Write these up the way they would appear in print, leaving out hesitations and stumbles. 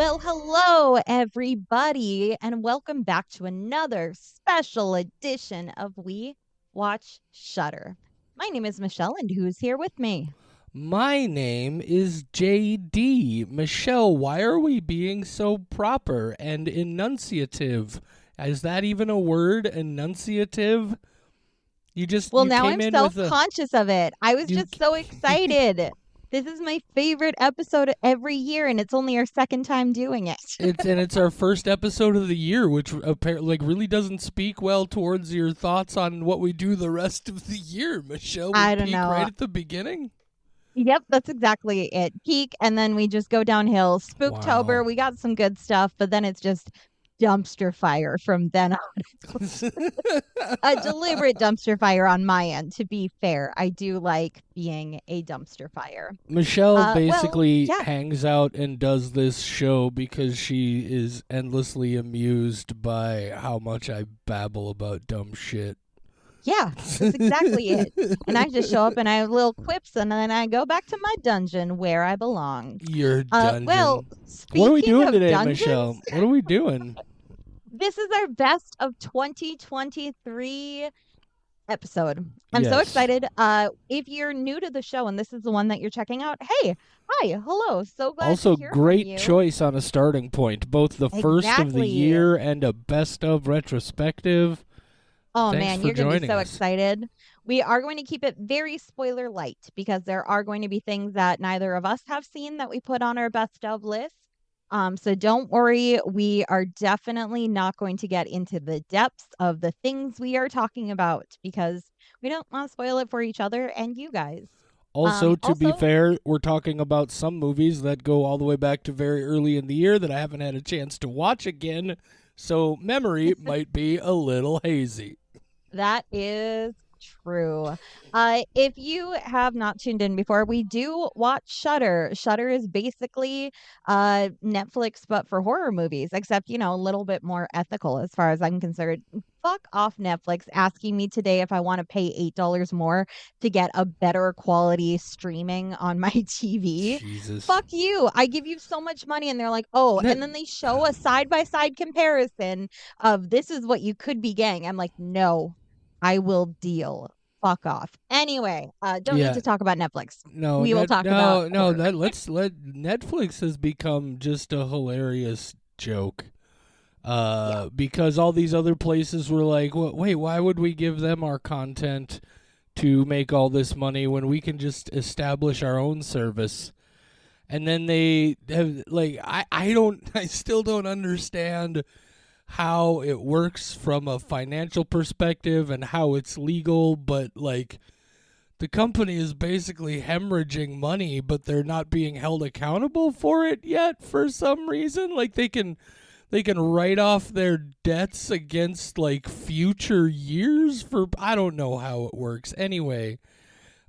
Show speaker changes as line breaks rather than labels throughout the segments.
Well, hello, everybody, and welcome back to another special edition of We Watch Shudder. My name is Michelle, and who's here with me?
My name is JD. Michelle, why are we being so proper and enunciative? Is that even a word, enunciative?
Well,
You
now
came
I'm
in with a
self-conscious of it. I was
you
just so excited. This is my favorite episode every year, and it's only our second time doing it.
it's our first episode of the year, which apparently really doesn't speak well towards your thoughts on what we do the rest of the year. Michelle, we
I don't
peak right
know.
at the beginning.
Yep, that's exactly it. Peak, and then we just go downhill.
Wow.
Spooktober, we got some good stuff, but then it's just dumpster fire from then on. A deliberate dumpster fire on my end, to be fair. I do like being a dumpster fire.
Michelle
Well,
basically
yeah.
hangs out and does this show because she is endlessly amused by how much I babble about dumb shit.
Yeah, that's exactly it. And I just show up and I have little quips and then I go back to my dungeon where I belong.
Your
Well,
dungeon. What are we
speaking
doing
of
today,
dungeons,
Michelle? What are we doing?
this is our best of 2023 episode. I'm so
Yes.
excited. If you're new to the show and this is the one that you're checking out, hey, hi, hello. So glad to
Also,
hear from
great
you.
choice on a starting point. Both the first of the
Exactly.
year and a best of retrospective.
Oh
Thanks
man,
for
you're going to be
joining
so
us.
excited. We are going to keep it very spoiler light because there are going to be things that neither of us have seen that we put on our best of list. So don't worry, we are definitely not going to get into the depths of the things we are talking about because we don't want to spoil it for each other and you guys.
Also, to be
Also,
fair, we're talking about some movies that go all the way back to very early in the year that I haven't had a chance to watch again, so memory might be a little hazy.
that is true. If you have not tuned in before, we do watch Shudder. Shudder is basically Netflix, but for horror movies, except, a little bit more ethical as far as I'm concerned. Fuck off, Netflix, asking me today if I want to pay $8 more to get a better quality streaming on my TV.
Jesus.
Fuck you. I give you so much money. And they're like, oh,
Net-
and then they show a side by side comparison of this is what you could be getting. I'm like, no, I will deal. Fuck off. Anyway, don't need
yeah,
to talk about Netflix.
no,
We will talk about
no.
horror.
That let's let Netflix has become just a hilarious joke.
Yeah.
Because all these other places were like, wait, why would we give them our content to make all this money when we can just establish our own service? And then they have like, I still don't understand how it works from a financial perspective and how it's legal, but like the company is basically hemorrhaging money, but they're not being held accountable for it yet for some reason. Like they can write off their debts against like future years for I don't know how it works. Anyway,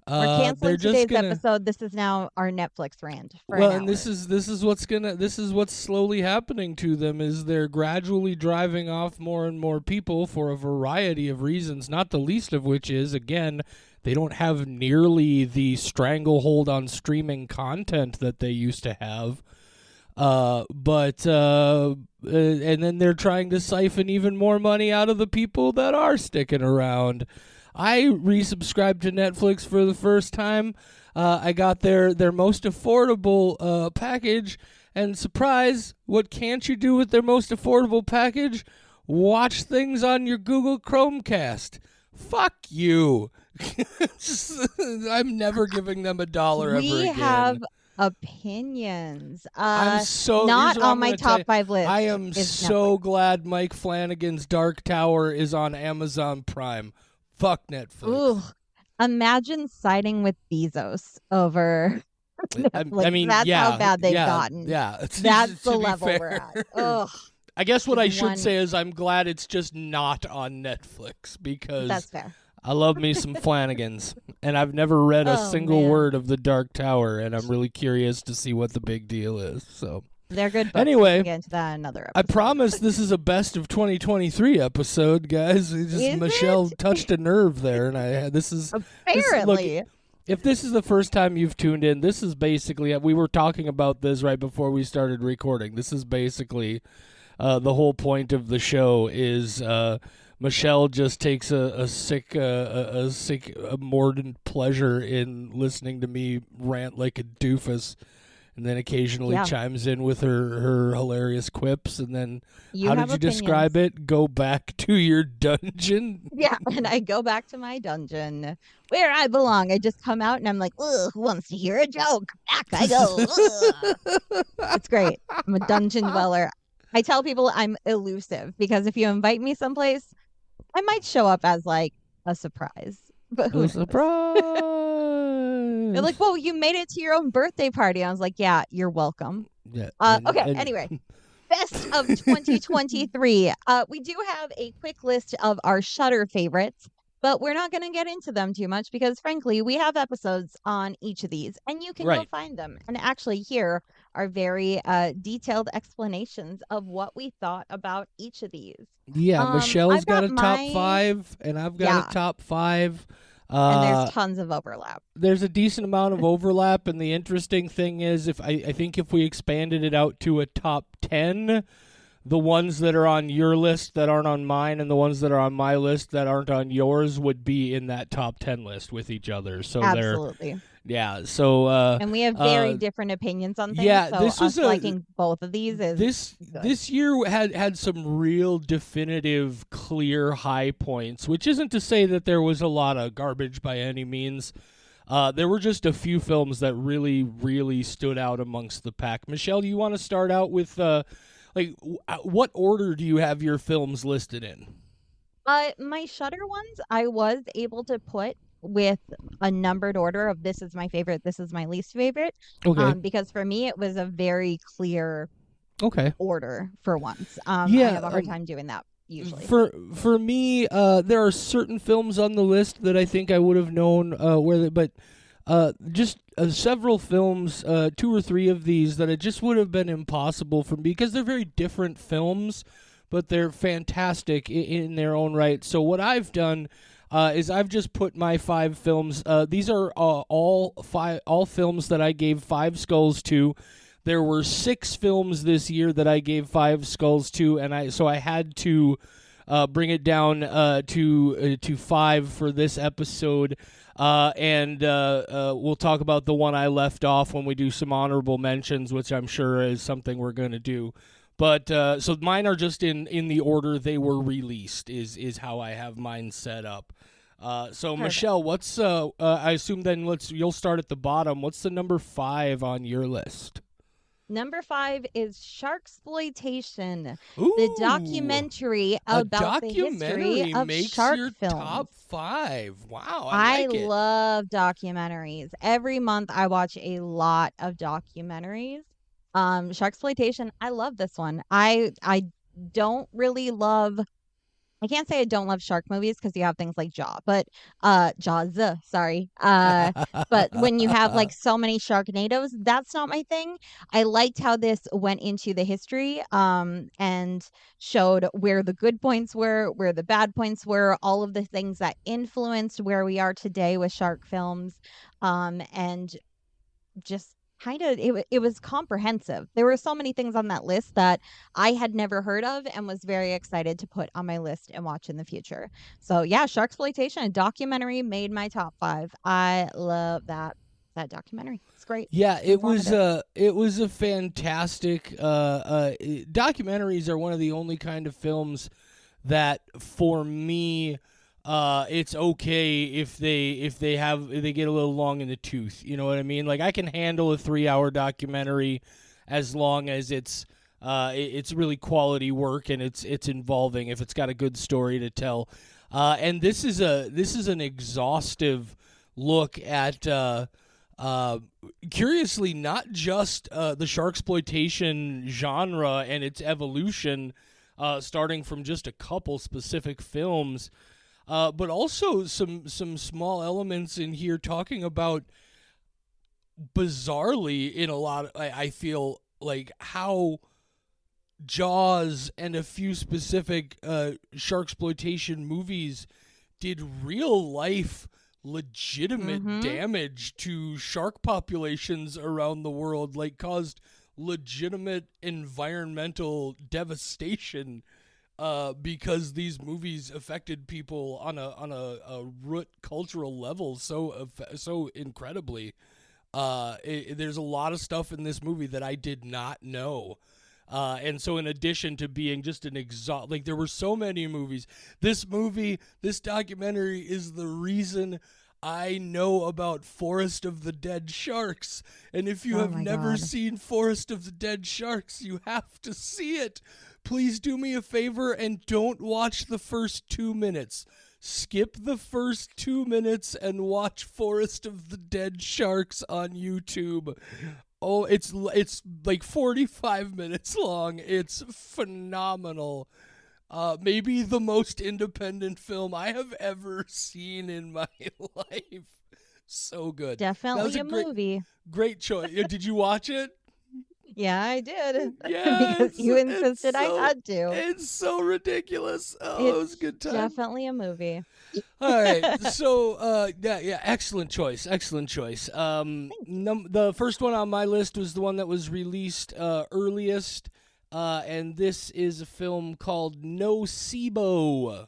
We're
they're
canceling
just
today's
gonna
episode. This is now our Netflix rant for an
well, and this
hour.
is this is what's slowly happening to them is they're gradually driving off more and more people for a variety of reasons, not the least of which is again they don't have nearly the stranglehold on streaming content that they used to have. But and then they're trying to siphon even more money out of the people that are sticking around. I resubscribed to Netflix for the first time. I got their most affordable package, and surprise, what can't you do with their most affordable package? Watch things on your Google Chromecast. Fuck you. I'm never giving them $1 ever
We
again.
have opinions.
I'm so. Here's
Not
what
on
I'm
my
gonna tell
top
you.
five list
I am
is
so
Netflix.
glad Mike Flanagan's Dark Tower is on Amazon Prime. Fuck
Ooh,
Netflix.
imagine siding with Bezos over
I
Netflix.
mean,
That's how
yeah,
bad they've
yeah,
gotten.
yeah.
That's the
To be
level we're
fair,
at. Ugh,
I guess what
just
I should
one.
say is I'm glad it's just not on Netflix because
That's fair.
I love me some Flanagans, and I've never read a
Oh
single
man,
word of the Dark Tower, and I'm really curious to see what the big deal is. So.
they're good books. We
Anyway,
can get into that in another
I
episode.
promise this is a best of 2023 episode, guys.
Is
Michelle
it?
touched a nerve there, and this is look.
Apparently.
If this is the first time you've tuned in, this is basically, we were talking about this right before we started recording. This is basically the whole point of the show is Michelle just takes a sick, mordant pleasure in listening to me rant like a doofus, and then occasionally
Yeah,
chimes in with her hilarious quips. And then,
you
how
have
did you
opinions.
describe it? Go back to your dungeon.
Yeah, and I go back to my dungeon where I belong. I just come out and I'm like, ugh, who wants to hear a joke? Back I go. Ugh. It's great. I'm a dungeon dweller. I tell people I'm elusive because if you invite me someplace, I might show up as like a surprise, but who
A
knows? They're like,
surprise.
"Whoa, you made it to your own birthday party." I was like, "Yeah, you're welcome."
Yeah,
Okay.
and
Anyway, best of 2023. We do have a quick list of our Shudder favorites, but we're not going to get into them too much because, frankly, we have episodes on each of these, and you can go
right.
find them and actually hear our very detailed explanations of what we thought about each of these.
Yeah, Michelle's
I've
got
got
a top
my
5, and I've got a
yeah,
top 5.
and there's
Uh,
tons of overlap.
there's a decent amount of overlap, and the interesting thing is, if I think if we expanded it out to a top 10, the ones that are on your list that aren't on mine, and the ones that are on my list that aren't on yours would be in that top 10 list with each other. So they're
Absolutely.
yeah. So
And we have very
uh,
different opinions on things,
yeah,
so
this was
us
a
liking both of these is good.
this year had some real definitive clear high points, which isn't to say that there was a lot of garbage by any means. There were just a few films that really stood out amongst the pack. Michelle, do you want to start out with what order do you have your films listed in?
My Shudder ones, I was able to put with a numbered order of this is my favorite, this is my least favorite.
Okay.
Because for me it was a very clear
Okay.
order for once. I
Yeah.
have a hard time doing that usually.
For me, there are certain films on the list that I think I would have known but just several films, 2 or 3 of these that it just would have been impossible for me because they're very different films, but they're fantastic in their own right. So what I've done is I've just put my 5 films. These are all films that I gave 5 skulls to. There were 6 films this year that I gave 5 skulls to, and I had to bring it down to 5 for this episode. And we'll talk about the one I left off when we do some honorable mentions, which I'm sure is something we're going to do. But so mine are just in the order they were released is how I have mine set up. So
Perfect.
Michelle, what's I assume then you'll start at the bottom. What's the number 5 on your list?
Number 5 is Sharksploitation, the
Ooh,
documentary
a
about the history
documentary
of
makes
shark
your
films.
top 5. Wow, I
I
like it.
love documentaries. Every month I watch a lot of documentaries. Sharksploitation, I love this one. I don't really love I can't say I don't love shark movies because you have things like Jaws, sorry. But when you have like so many Sharknadoes, that's not my thing. I liked how this went into the history and showed where the good points were, where the bad points were, all of the things that influenced where we are today with shark films. And just kind of it was comprehensive. There were so many things on that list that I had never heard of and was very excited to put on my list and watch in the future. So yeah, Sharksploitation, a documentary made my top 5. I love that documentary. It's great.
Yeah,
It's informative.
it was a fantastic documentaries are one of the only kind of films that for me it's okay if they get a little long in the tooth. You know what I mean? Like I can handle a 3-hour documentary as long as it's really quality work and it's involving if it's got a good story to tell. And this is an exhaustive look at curiously not just the sharksploitation genre and its evolution, starting from just a couple specific films, but also some small elements in here talking about bizarrely in a lot. I feel like how Jaws and a few specific sharksploitation movies did real life legitimate
Mm-hmm.
damage to shark populations around the world, like caused legitimate environmental devastation because these movies affected people on a root cultural level so incredibly. There's a lot of stuff in this movie that I did not know. And so, in addition to being just an like there were so many movies. This documentary is the reason I know about Forest of the Dead Sharks. And if you
Oh
have
my
never
God.
seen Forest of the Dead Sharks, you have to see it. Please do me a favor and don't watch the first 2 minutes. Skip the first 2 minutes and watch Forest of the Dead Sharks on YouTube. Oh, it's like 45 minutes long. It's phenomenal. Maybe the most independent film I have ever seen in my life. So good. That was
Definitely
a
a movie.
great choice. Did you watch it?
Yeah, I did.
Yeah,
Because you insisted I had to.
it's so ridiculous. Oh, it was a
It's
good time.
definitely a movie.
All right, so yeah, excellent choice, excellent choice.
Thank you.
The first one on my list was the one that was released earliest, and this is a film called Nocebo,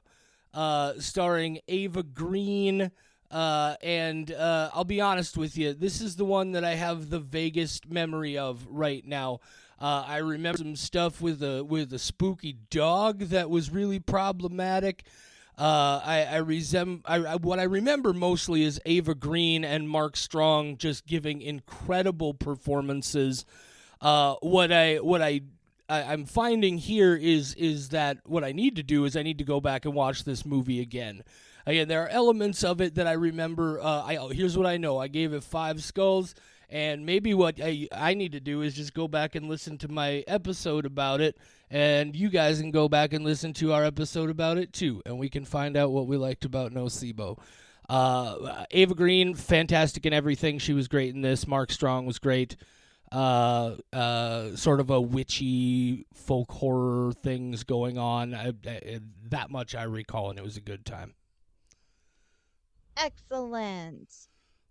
starring Ava Green. And I'll be honest with you, this is the one that I have the vaguest memory of right now. I remember some stuff with a spooky dog that was really problematic. What I remember mostly is Ava Green and Mark Strong just giving incredible performances. I'm finding here is that what I need to do is I need to go back and watch this movie again. Again, there are elements of it that I remember. Here's what I know: I gave it 5 skulls, and maybe what I need to do is just go back and listen to my episode about it, and you guys can go back and listen to our episode about it too, and we can find out what we liked about Nocebo. Ava Green, fantastic in everything. She was great in this. Mark Strong was great. Sort of a witchy folk horror things going on. That much I recall, and it was a good time.
Excellent.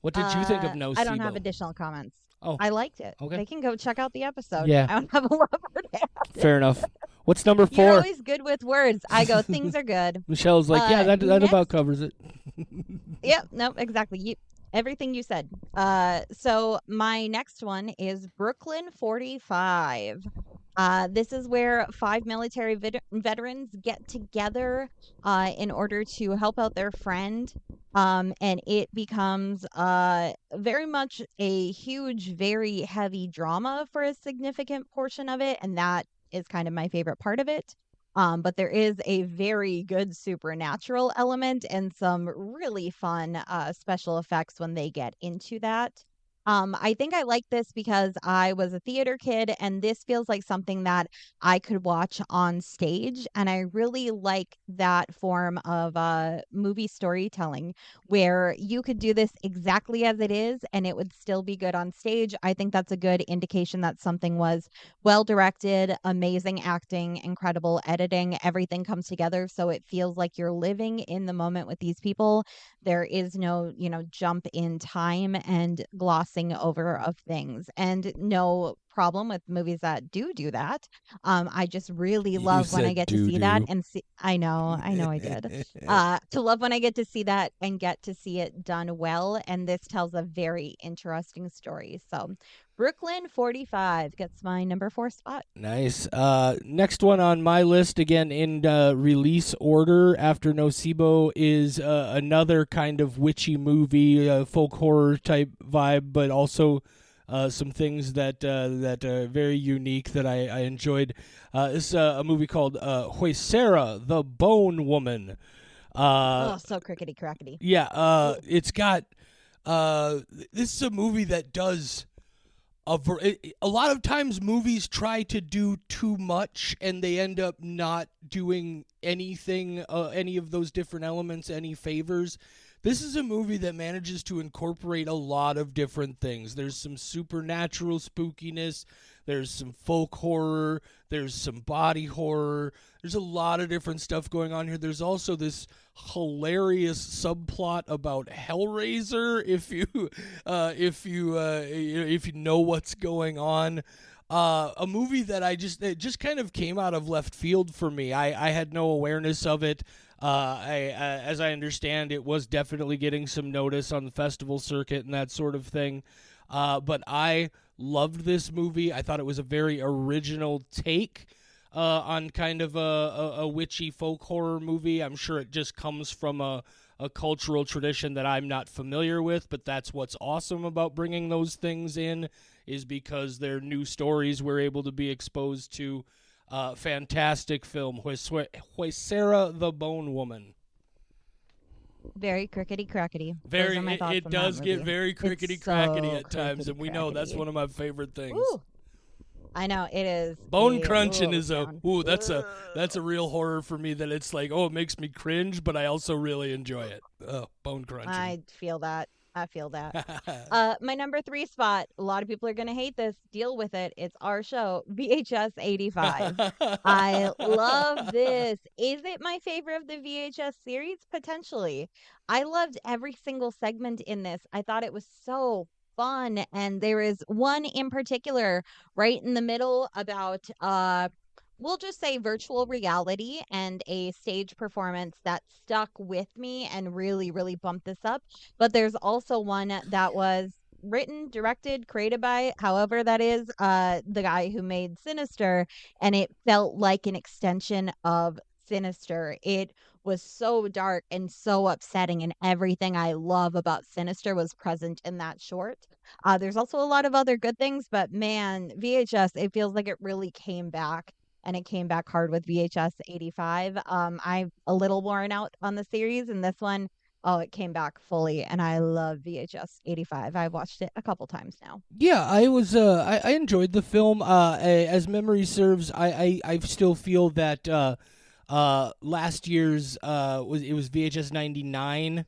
What did you think of
I don't have
Nocebo?
additional comments.
Oh,
I liked it.
okay.
They can go check out the episode.
Yeah,
I don't have a lot more to add.
fair enough. What's number
You're
4?
always good with words. I go, things are good.
Michelle's like, yeah, that about
Next.
covers it.
Yep, no, exactly. Everything you said. So my next one is Brooklyn 45. This is where 5 military veterans get together in order to help out their friend. And it becomes very much a huge, very heavy drama for a significant portion of it. And that is kind of my favorite part of it. But there is a very good supernatural element and some really fun special effects when they get into that. I think I like this because I was a theater kid, and this feels like something that I could watch on stage. And I really like that form of movie storytelling where you could do this exactly as it is and it would still be good on stage. I think that's a good indication that something was well directed, amazing acting, incredible editing. Everything comes together so it feels like you're living in the moment with these people. There is no, jump in time and glossing over of things, and no problem with movies that do that. I just really
You
love when I
said
get to
doo
see that
doo.
and see. I know I did. To love when I get to see that and get to see it done well. And this tells a very interesting story. So Brooklyn 45 gets my number 4 spot.
Nice. Next one on my list, again in release order after Nocebo, is another kind of witchy movie, folk horror type vibe, but also some things that are very unique that I enjoyed. This is a movie called Huesera, the Bone Woman.
Oh, so crickety crackety.
Yeah,
Ugh.
it's got. This is a movie that does a lot of times movies try to do too much and they end up not doing anything, any of those different elements any favors. This is a movie that manages to incorporate a lot of different things. There's some supernatural spookiness, there's some folk horror, there's some body horror. There's a lot of different stuff going on here. There's also this hilarious subplot about Hellraiser if you know what's going on. A movie that it just kind of came out of left field for me. I had no awareness of it. As I understand, it was definitely getting some notice on the festival circuit and that sort of thing. But I loved this movie. I thought it was a very original take on kind of a witchy folk horror movie. I'm sure it just comes from a cultural tradition that I'm not familiar with, but that's what's awesome about bringing those things in, is because they're new stories we're able to be exposed to. Fantastic film, Huesera the Bone Woman.
Very crickety crackety. Those
Very,
are my thoughts
it
on
does
that
get
movie.
very crickety
It's
crackety
so
at times, and we know that's
crickety-crackety.
one of my favorite things.
Ooh, I know it is.
Bone
A
crunching
ooh
is a
sound.
that's a real horror for me. That it's like, oh, it makes me cringe, but I also really enjoy it. Bone crunching.
I feel that. I feel that. My number 3 spot. A lot of people are gonna hate this. Deal with it. It's our show, VHS 85. I love this. Is it my favorite of the VHS series? Potentially. I loved every single segment in this. I thought it was so fun. And there is one in particular right in the middle about we'll just say virtual reality and a stage performance that stuck with me and really, really bumped this up. But there's also one that was written, directed, created by, however that is, the guy who made Sinister, and it felt like an extension of Sinister. It was so dark and so upsetting, and everything I love about Sinister was present in that short. There's also a lot of other good things, but man, VHS, it feels like it really came back. And it came back hard with VHS 85. I'm a little worn out on the series, and this one, oh, it came back fully, and I love VHS 85. I've watched it a couple times now.
Yeah, I enjoyed the film. As memory serves, I still feel that last year's was VHS 99.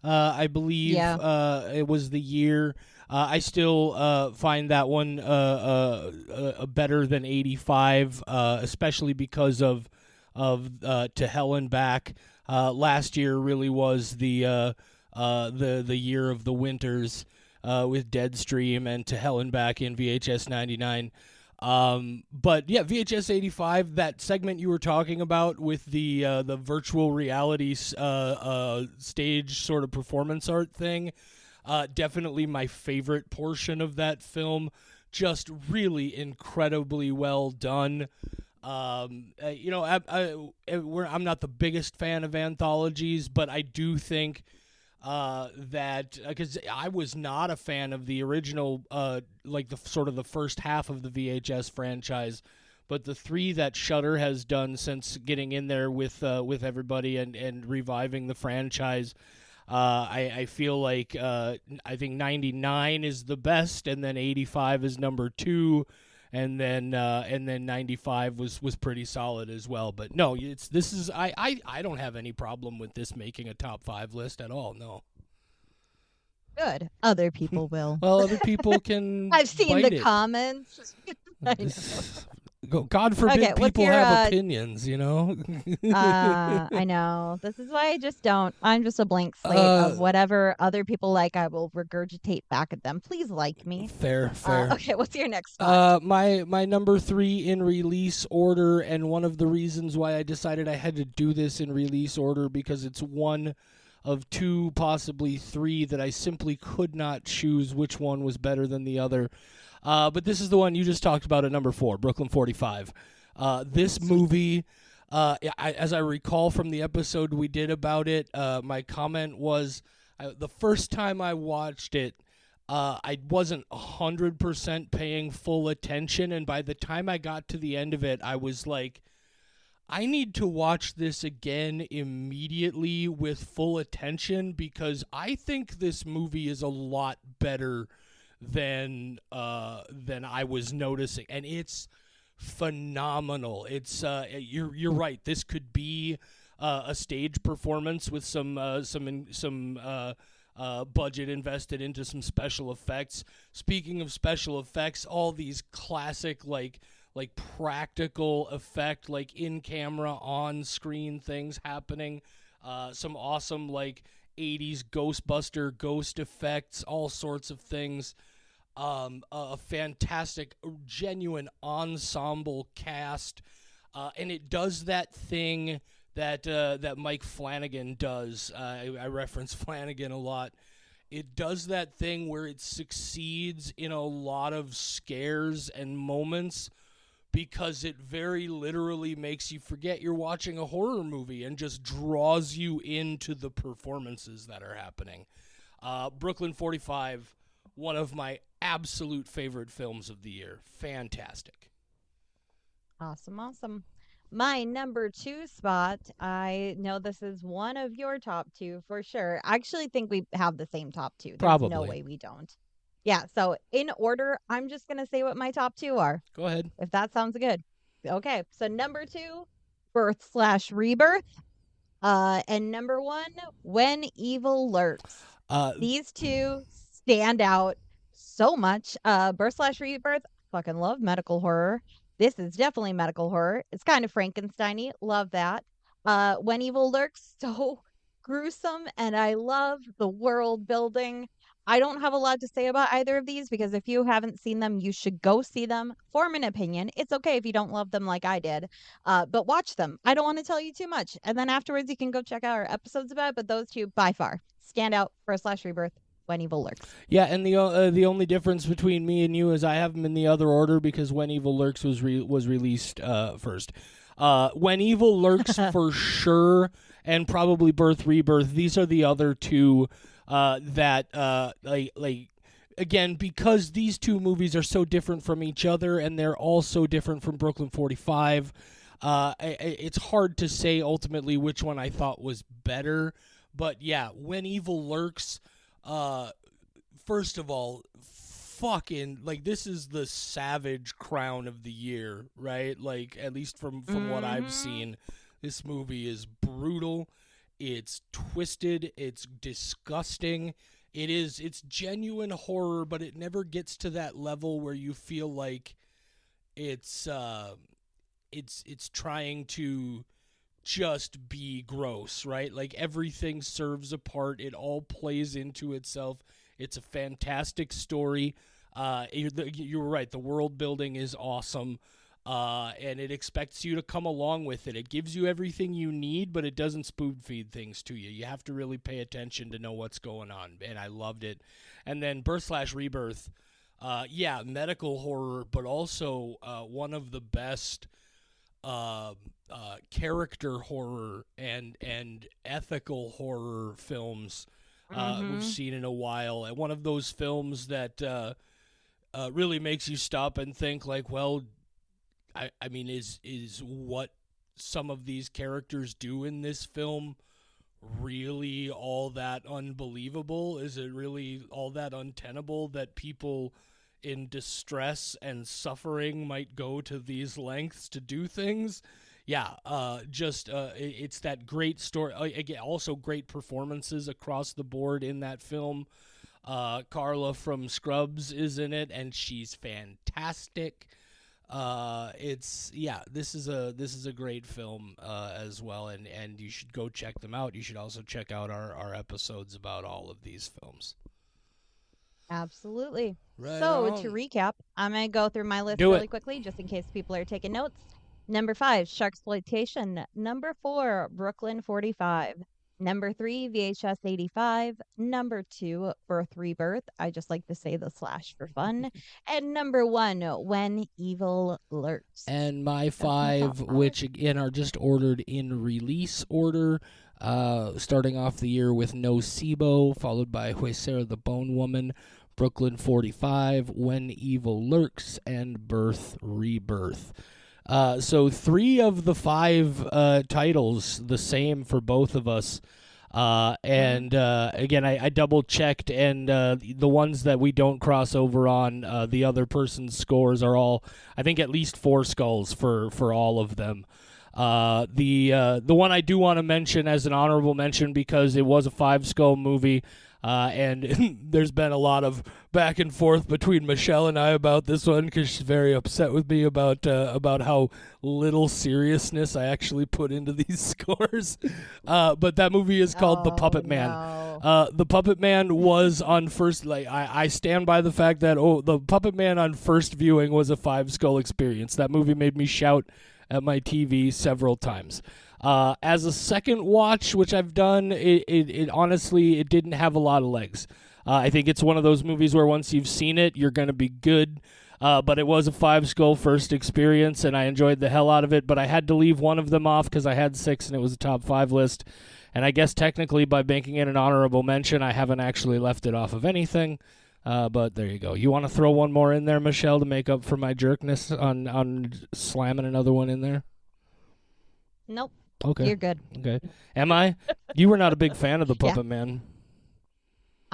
I believe
Yeah.
it was the year. I still find that one better than 85, especially because of To Hell and Back. Last year really was the year of the winters with Deadstream and To Hell and Back in VHS 99. But yeah, VHS 85, that segment you were talking about with the virtual reality stage sort of performance art thing, definitely my favorite portion of that film. Just really incredibly well done. I'm not the biggest fan of anthologies, but I do think that because I was not a fan of the original, like the sort of the first half of the VHS franchise, but the three that Shudder has done since getting in there with everybody and reviving the franchise. I feel like I think 99 is the best, and then 85 is number 2, and then 95 was pretty solid as well. But no, I don't have any problem with this making a top 5 list at all. No.
Good. Other people will.
Well, other people can
I've seen
bite
the
it.
comments. I know.
God forbid
Okay, what's
people
your
have opinions, you know?
I know. This is why I just don't. I'm just a blank slate
Uh,
of whatever other people like, I will regurgitate back at them. Please like me.
fair.
Okay, what's your next spot?
My number 3 in release order, and one of the reasons why I decided I had to do this in release order, because it's one of 2, possibly 3, that I simply could not choose which one was better than the other. But this is the one you just talked about at number 4, Brooklyn 45. This movie, as I recall from the episode we did about it, my comment was the first time I watched it, I wasn't 100% paying full attention, and by the time I got to the end of it, I was like, I need to watch this again immediately with full attention, because I think this movie is a lot better than I was noticing, and it's phenomenal. It's you're right. This could be a stage performance with some budget invested into some special effects. Speaking of special effects, all these classic like practical effect, like in camera on screen things happening. Some awesome like 80s Ghostbuster ghost effects, all sorts of things. A fantastic, genuine ensemble cast, and it does that thing that Mike Flanagan does. I reference Flanagan a lot. It does that thing where it succeeds in a lot of scares and moments because it very literally makes you forget you're watching a horror movie and just draws you into the performances that are happening. Brooklyn 45, one of my absolute favorite films of the year. Fantastic.
Awesome, awesome. My number two spot, I know this is one of your top two for sure. I actually think we have the same top two. There's no
Probably.
way we don't. Yeah, so in order, I'm just going to say what my top two are,
Go ahead.
if that sounds good. Okay, so number two, Birth slash Rebirth. And number one, When Evil Lurks.
Uh,
These two stand out so much. Birth slash Rebirth, fucking love medical horror. This is definitely medical horror. It's kind of Frankenstein-y. Love that. When Evil Lurks, so gruesome, and I love the world building. I don't have a lot to say about either of these because if you haven't seen them, you should go see them. Form an opinion. It's okay if you don't love them like I did, but watch them. I don't want to tell you too much. And then afterwards, you can go check out our episodes about it. But those two, by far, stand out. Birth slash Rebirth, When Evil Lurks.
yeah, and the only difference between me and you is I have them in the other order because When Evil Lurks was released first. When Evil Lurks for sure, and probably Birth Rebirth. These are the other two that like again, because these two movies are so different from each other and they're all so different from Brooklyn 45. It's hard to say ultimately which one I thought was better, but yeah, When Evil Lurks. First of all, fucking like this is the savage crown of the year, right? Like at least from what I've seen, this movie is brutal. It's twisted. It's disgusting. It's genuine horror, but it never gets to that level where you feel like it's it's trying to just be gross, right? Like everything serves a part. It all plays into itself. It's a fantastic story. You were right. The world building is awesome. And it expects you to come along with it. It gives you everything you need, but it doesn't spoon feed things to you. You have to really pay attention to know what's going on. And I loved it. And then Birth slash Rebirth. Yeah, medical horror, but also one of the best character horror and ethical horror films we've seen in a while. And one of those films that really makes you stop and think, like, well, I mean, is what some of these characters do in this film really all that unbelievable? Is it really all that untenable that people in distress and suffering might go to these lengths to do things? Yeah, it's that great story. Again, also great performances across the board in that film. Carla from Scrubs is in it, and she's fantastic. This is a great film as well, and you should go check them out. You should also check out our episodes about all of these films.
Absolutely.
Right
So
on.
to recap, I'm going to go through my list
Do
really
it.
quickly just in case people are taking notes. Number 5, Sharksploitation. Number 4, Brooklyn 45. Number 3, VHS 85. Number 2, Birth Rebirth. I just like to say the slash for fun. And number 1, When Evil Lurks.
And my
That's my top
5,
five.
which again are just ordered in release order, starting off the year with Nocebo, followed by Huesera the Bone Woman, Brooklyn 45, When Evil Lurks, and Birth Rebirth. So 3 of the 5 titles, the same for both of us. And again, I double checked, and the ones that we don't cross over on, the other person's scores are all, I think, at least 4 skulls for all of them. The one I do want to mention as an honorable mention because it was a 5 skull movie, and there's been a lot of back and forth between Michelle and I about this one because she's very upset with me about how little seriousness I actually put into these scores. But that movie is called The
Oh
Puppet Man.
no.
The Puppet Man was on first. Like I stand by the fact that the Puppet Man on first viewing was a 5 skull experience. That movie made me shout at my TV several times. As a second watch, which I've done, it honestly it didn't have a lot of legs. I think it's one of those movies where once you've seen it, you're gonna be good. But it was a 5 skull first experience, and I enjoyed the hell out of it. But I had to leave one of them off because I had 6, and it was a top 5 list. And I guess technically by making it an honorable mention, I haven't actually left it off of anything. But there you go. You want to throw one more in there, Michelle, to make up for my jerkness on slamming another one in there?
Nope.
Okay.
You're good.
Okay. Am I? You were not a big fan of the
Yeah.
Puppet Man.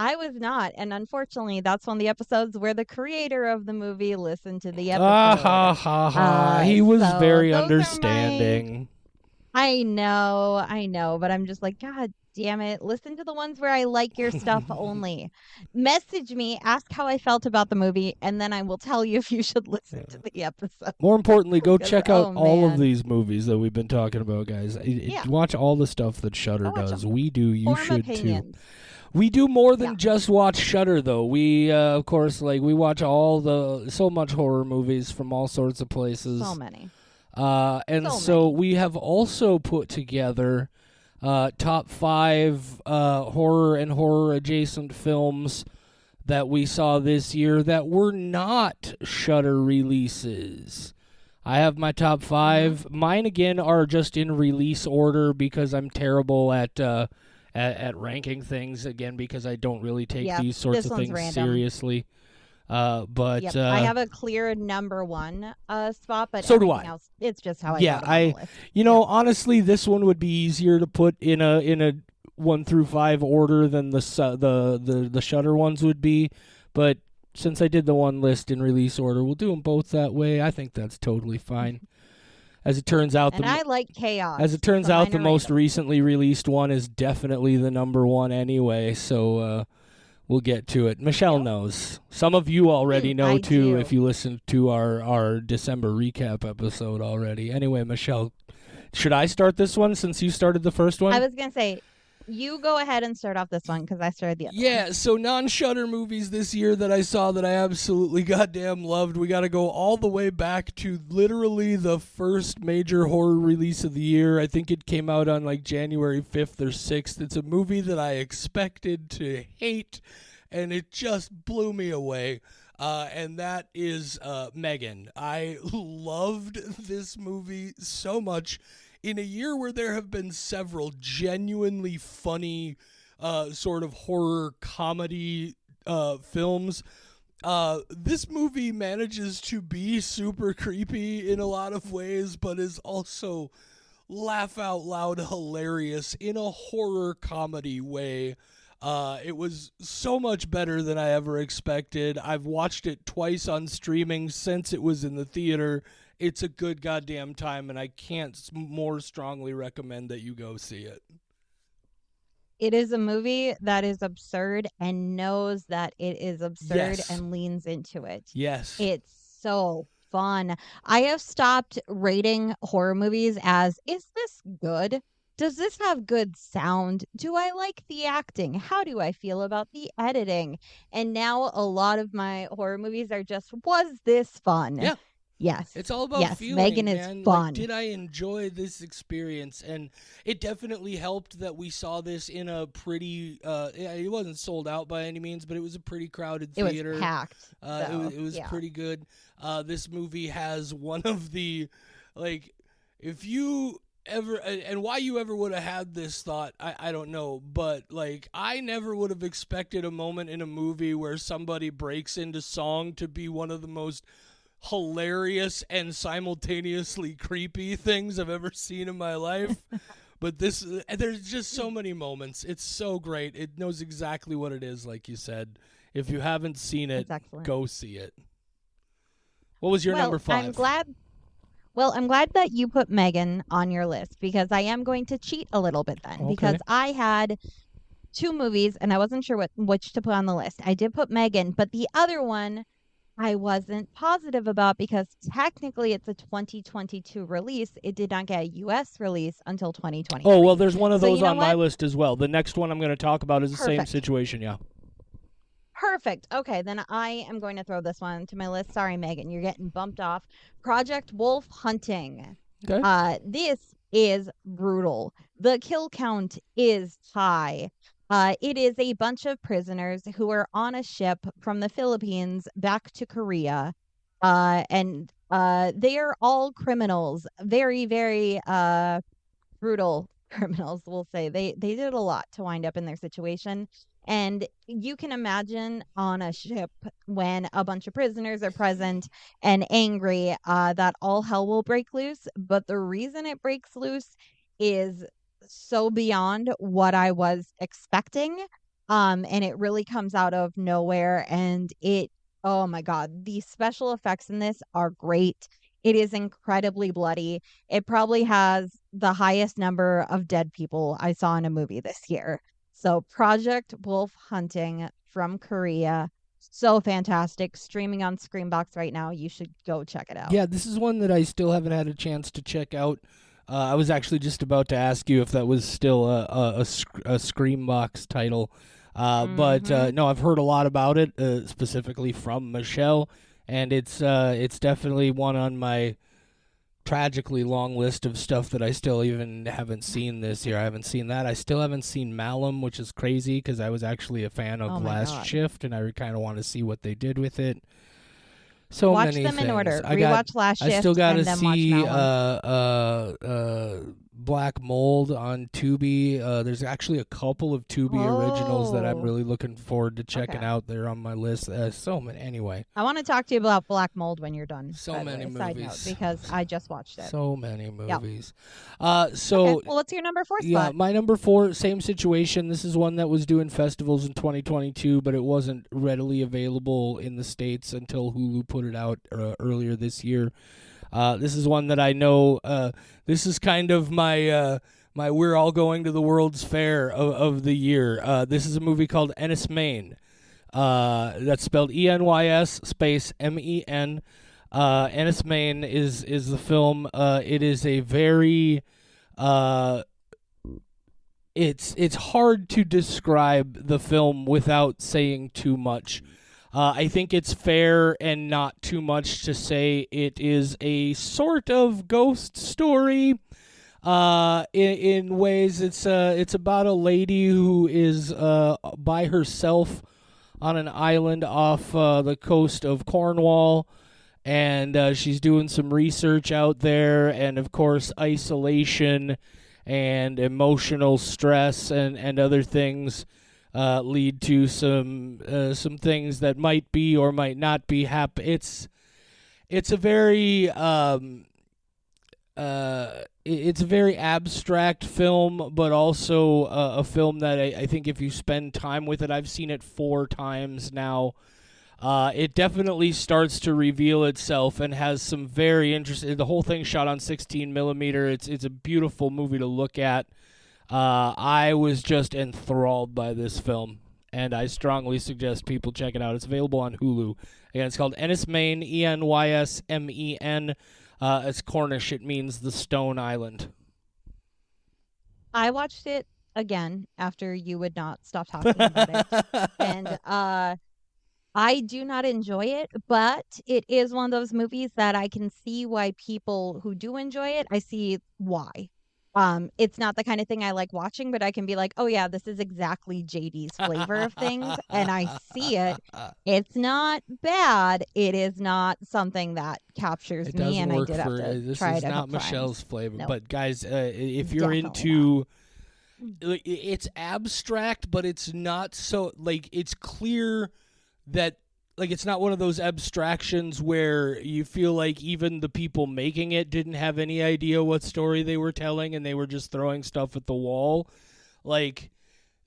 I was not, and unfortunately, that's one of the episodes where the creator of the movie listened to the
Ah ha
episode.
ha ha. He was
So
very
those are my.
understanding.
I know, but I'm just like, God damn it! Listen to the ones where I like your stuff only. Message me, ask how I felt about the movie, and then I will tell you if you should listen to the episode.
More importantly, go
Because
check out
oh
all of
man,
these movies that we've been talking about, guys.
yeah,
Watch all the stuff that Shudder
go watch
does.
them.
We do. You
Form
should too.
opinions.
We do more
Yeah,
than just watch Shudder, though. We, of course, like we watch so much horror movies from all sorts of places.
so many,
And
so
so
many.
we have also put together top 5 horror and horror adjacent films that we saw this year that were not Shudder releases. I have my top
Mm-hmm.
5. Mine again are just in release order because I'm terrible at ranking things again because I don't really take
Yep,
these sorts
this
of
one's
things
random.
seriously. But
Yep, I have a clear number one spot, but
so do
everything
I.
else, it's just how I
Yeah,
wrote them on the list. Yep.
honestly, this one would be easier to put in a 1 through 5 order than the Shudder ones would be, but since I did the one list in release order, we'll do them both that way. I think that's totally fine. As it turns out,
And I like chaos,
as it turns
so
out,
mine
the
are
most
random.
recently released one is definitely the number one anyway. So we'll get to it. Michelle
Yep.
knows. Some of you already know
I
too
do.
if you listened to our December recap episode already. Anyway, Michelle, should I start this one since you started the first one?
I was gonna say, you go ahead and start off this one because I started the other one.
Yeah, so non-Shudder movies this year that I saw that I absolutely goddamn loved. We got to go all the way back to literally the first major horror release of the year. I think it came out on like January 5th or 6th. It's a movie that I expected to hate, and it just blew me away. And that is Megan. I loved this movie so much. In a year where there have been several genuinely funny sort of horror comedy films, this movie manages to be super creepy in a lot of ways, but is also laugh out loud hilarious in a horror comedy way. It was so much better than I ever expected. I've watched it twice on streaming since it was in the theater. It's a good goddamn time, and I can't more strongly recommend that you go see it.
It is a movie that is absurd and knows that it is absurd
Yes.
and leans into it.
Yes.
It's so fun. I have stopped rating horror movies as, is this good? Does this have good sound? Do I like the acting? How do I feel about the editing? And now a lot of my horror movies are just, was this fun?
Yeah.
Yes.
It's all about
Yes,
feeling,
Megan is
man.
fun.
Like, did I enjoy this experience? And it definitely helped that we saw this in a pretty. It wasn't sold out by any means, but it was a pretty crowded
It
theater.
was packed.
It was
yeah.
pretty good. This movie has one of the, like, if you ever and why you ever would have had this thought, I don't know, but like I never would have expected a moment in a movie where somebody breaks into song to be one of the most hilarious and simultaneously creepy things I've ever seen in my life. But there's just so many moments. It's so great. It knows exactly what it is, like you said. If you haven't seen it,
That's excellent.
go see it. What was your
Well,
number 5?
I'm glad. Well, I'm glad that you put Megan on your list because I am going to cheat a little bit then because
Okay.
I had two movies and I wasn't sure which to put on the list. I did put Megan, but the other one I wasn't positive about because technically it's a 2022 release. It did not get a US release until
Oh, well,
2023.
there's one of
So
those
you know
on my
what?
list as well. The next one I'm going to talk about is the same
Perfect.
situation, yeah.
Perfect. Okay, then I am going to throw this one to my list. Sorry, Megan, you're getting bumped off. Project Wolf Hunting.
Okay.
This is brutal. The kill count is high. It is a bunch of prisoners who are on a ship from the Philippines back to Korea. And they are all criminals. Very, very brutal criminals, we'll say. They did a lot to wind up in their situation. And you can imagine on a ship when a bunch of prisoners are present and angry, that all hell will break loose. But the reason it breaks loose is so beyond what I was expecting. And it really comes out of nowhere. And oh my God, the special effects in this are great. It is incredibly bloody. It probably has the highest number of dead people I saw in a movie this year. So, Project Wolf Hunting from Korea. So fantastic. Streaming on Screambox right now. You should go check it out.
Yeah, this is one that I still haven't had a chance to check out. I was actually just about to ask you if that was still a Screambox title. But
Mm-hmm.
no, I've heard a lot about it, specifically from Michelle, and it's definitely one on my tragically long list of stuff that I still even haven't seen this year. I haven't seen that. I still haven't seen Malum, which is crazy because I was actually a fan of
Oh my
Last
God.
Shift, and I kind of want to see what they did with it. So
Watch
many
them in
things.
order. Rewatch Last
I still
Shift
got to
and then watch
see
Malum.
Black Mold on Tubi. There's actually a couple of Tubi originals that I'm
Oh,
really looking forward to checking
okay.
out. They're on my list. So many. Anyway,
I want to talk to you about Black Mold when you're done,
so
by the
many
way. Side note,
movies.
because I just watched it.
So many
Yep.
movies.
Okay.
So
Well, what's your number four
yeah,
spot?
my number four, same situation. This is one that was doing festivals in 2022, but it wasn't readily available in the States until Hulu put it out earlier this year. This is one that I know. This is kind of my we're all going to the World's Fair of the year. This is a movie called Ennis Main. That's spelled ENYS space MEN. Ennis Main is the film. It is a very uh, it's hard to describe the film without saying too much. I think it's fair and not too much to say it is a sort of ghost story. In ways, it's about a lady who is by herself on an island off the coast of Cornwall, and she's doing some research out there, and of course, isolation and emotional stress and other things lead to some things that might be or might not be it's a very it's a very abstract film, but also a film that I think if you spend time with it, I've seen it 4 times now. It definitely starts to reveal itself and has some very interesting. The whole thing shot on 16 millimeter. It's a beautiful movie to look at. I was just enthralled by this film, and I strongly suggest people check it out. It's available on Hulu. Again, it's called Ennis Main, ENYSMEN. It's Cornish. It means the Stone Island.
I watched it again after you would not stop talking about it. And I do not enjoy it, but it is one of those movies that I can see why people who do enjoy it, I see why. It's not the kind of thing I like watching, but I can be like, "Oh yeah, this is exactly JD's flavor of things," and I see it. It's not bad. It is not something that captures
It
me,
doesn't
and I
work
did have
for
to
this
try
is
it a
not
couple
Michelle's
times.
flavor.
No,
But guys, if you're
definitely not.
into it's abstract, but it's not so like it's clear that like it's not one of those abstractions where you feel like even the people making it didn't have any idea what story they were telling and they were just throwing stuff at the wall. Like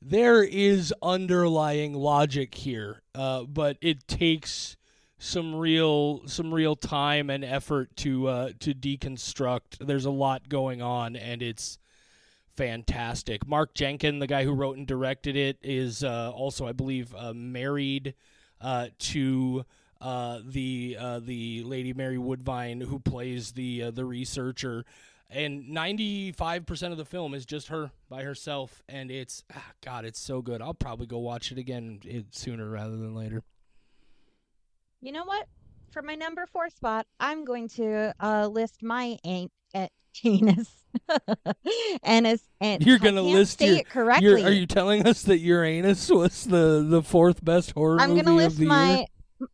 there is underlying logic here, but it takes some real time and effort to deconstruct. There's a lot going on, and it's fantastic. Mark Jenkin, the guy who wrote and directed it, is also, I believe, married to the lady Mary Woodvine who plays the researcher. And 95% of the film is just her by herself, and it's God, it's so good. I'll probably go watch it again sooner rather than later.
You know what? For my number 4 spot, I'm going to list my anus. Anus, and
You're
I
gonna
can't
list
say
your
it
your. Are
correctly.
you telling us that Uranus was the fourth best horror
I'm going to
movie of
list
the year?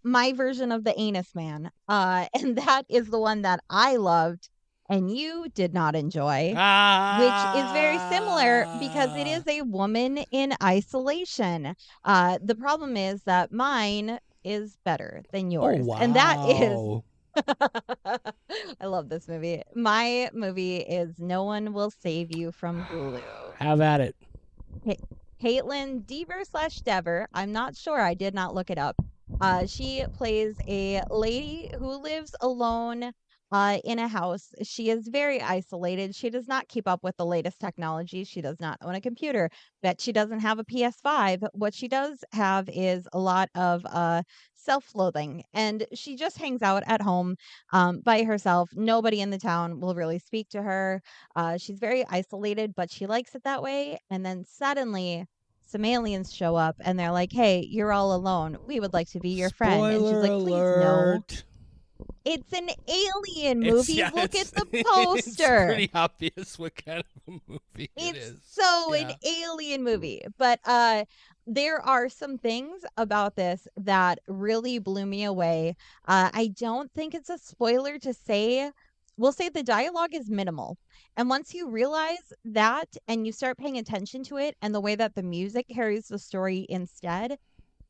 my version of the anus man. And that is the one that I loved and you did not enjoy, which is very similar because it
Ah.
is a woman in isolation. The problem is that mine is better than
Oh
yours. And that is
wow.
I love this movie. My movie is No One Will Save You from Hulu.
Have at it.
Ca- Caitlin Dever/Dever. I'm not sure. I did not look it up. She plays a lady who lives alone in a house. She is very isolated. She does not keep up with the latest technology. She does not own a computer. Bet she doesn't have a PS5. What she does have is a lot of self-loathing, and she just hangs out at home by herself. Nobody in the town will really speak to her. She's very isolated, but she likes it that way. And then suddenly, some aliens show up and they're like, "Hey, you're all alone. We would like to be your friend." And she's
Spoiler
like, "Please, no."
alert.
It's an alien
It's
movie.
yeah,
Look at
it's
the
it's
poster.
pretty obvious what kind of a movie it
It's
is.
so an
Yeah.
alien movie. But there are some things about this that really blew me away. I don't think it's a spoiler to say, we'll say the dialogue is minimal. And once you realize that and you start paying attention to it and the way that the music carries the story instead,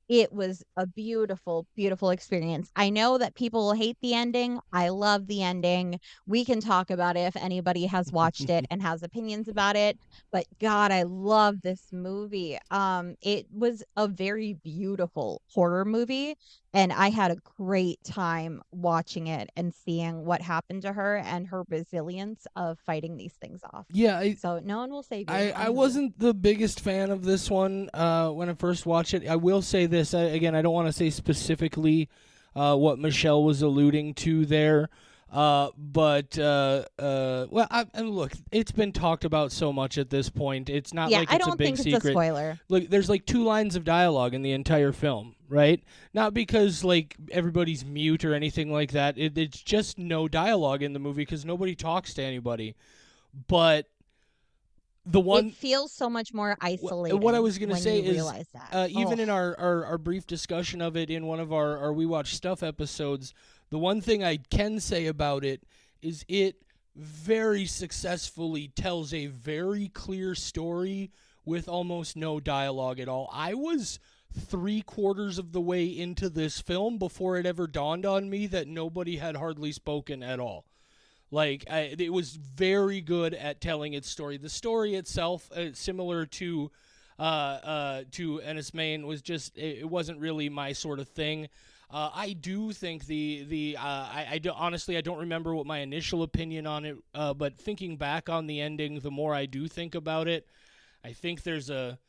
it was a beautiful, beautiful experience. I know that people will hate the ending. I love the ending. We can talk about it if anybody has watched it and has opinions about it. But God, I love this movie. It was a very beautiful horror movie, and I had a great time watching it and seeing what happened to her and her resilience of fighting these things off.
Yeah, I,
So no one will save you
I,
on
I
Hulu.
wasn't the biggest fan of this one when I first watched it. I will say this again. I don't want to say specifically what Michelle was alluding to there, and look, it's been talked about so much at this point. It's not
Yeah,
like
I
it's a
don't
big
think it's a
secret.
spoiler.
Look, there's like 2 lines of dialogue in the entire film, right? Not because like everybody's mute or anything like that. It's just no dialogue in the movie because nobody talks to anybody. But the
It
one
feels so much more
what I
isolating
was going to
when
say
you
is
realize that.
even
Oh,
in our brief discussion of it in one of our We Watch Stuff episodes, the one thing I can say about it is it very successfully tells a very clear story with almost no dialogue at all. I was 3/4 of the way into this film before it ever dawned on me that nobody had hardly spoken at all. Like it was very good at telling its story. The story itself, similar to Ennis Main, was just it wasn't really my sort of thing. I do think honestly I don't remember what my initial opinion on it, but thinking back on the ending, the more I do think about it, I think there's a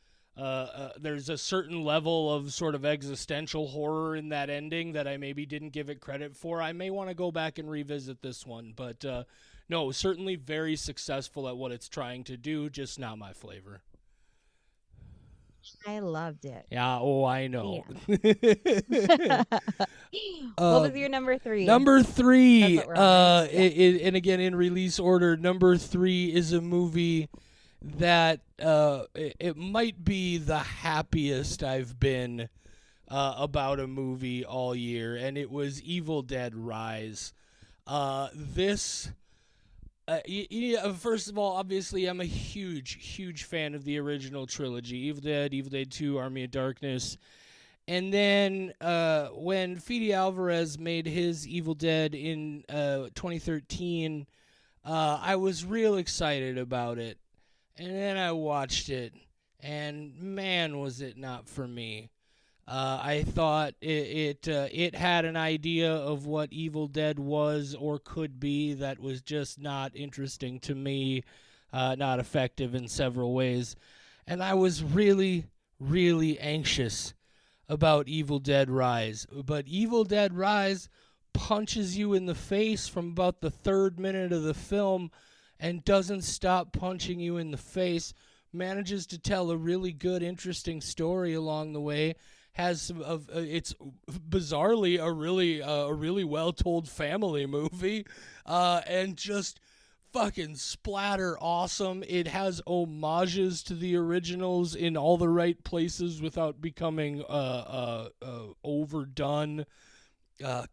certain level of sort of existential horror in that ending that I maybe didn't give it credit for. I may want to go back and revisit this one, but no, certainly very successful at what it's trying to do, just not my flavor.
I loved it.
Yeah, oh, I know.
Man. What was
um,
your number 3?
Number
That's
three,
what we're on, right? Yeah.
and again in release order, number 3 is a movie that it might be the happiest I've been about a movie all year, and it was Evil Dead Rise. This. First of all, obviously, I'm a huge, huge fan of the original trilogy: Evil Dead 2, Army of Darkness, and then when Fede Alvarez made his Evil Dead in 2013, I was real excited about it. And then I watched it, and man, was it not for me. I thought it had an idea of what Evil Dead was or could be that was just not interesting to me, not effective in several ways, and I was really, really anxious about Evil Dead Rise. But Evil Dead Rise punches you in the face from about the third minute of the film and doesn't stop punching you in the face. Manages to tell a really good, interesting story along the way. Has some of it's bizarrely a really well told family movie, and just fucking splatter awesome. It has homages to the originals in all the right places without becoming overdone.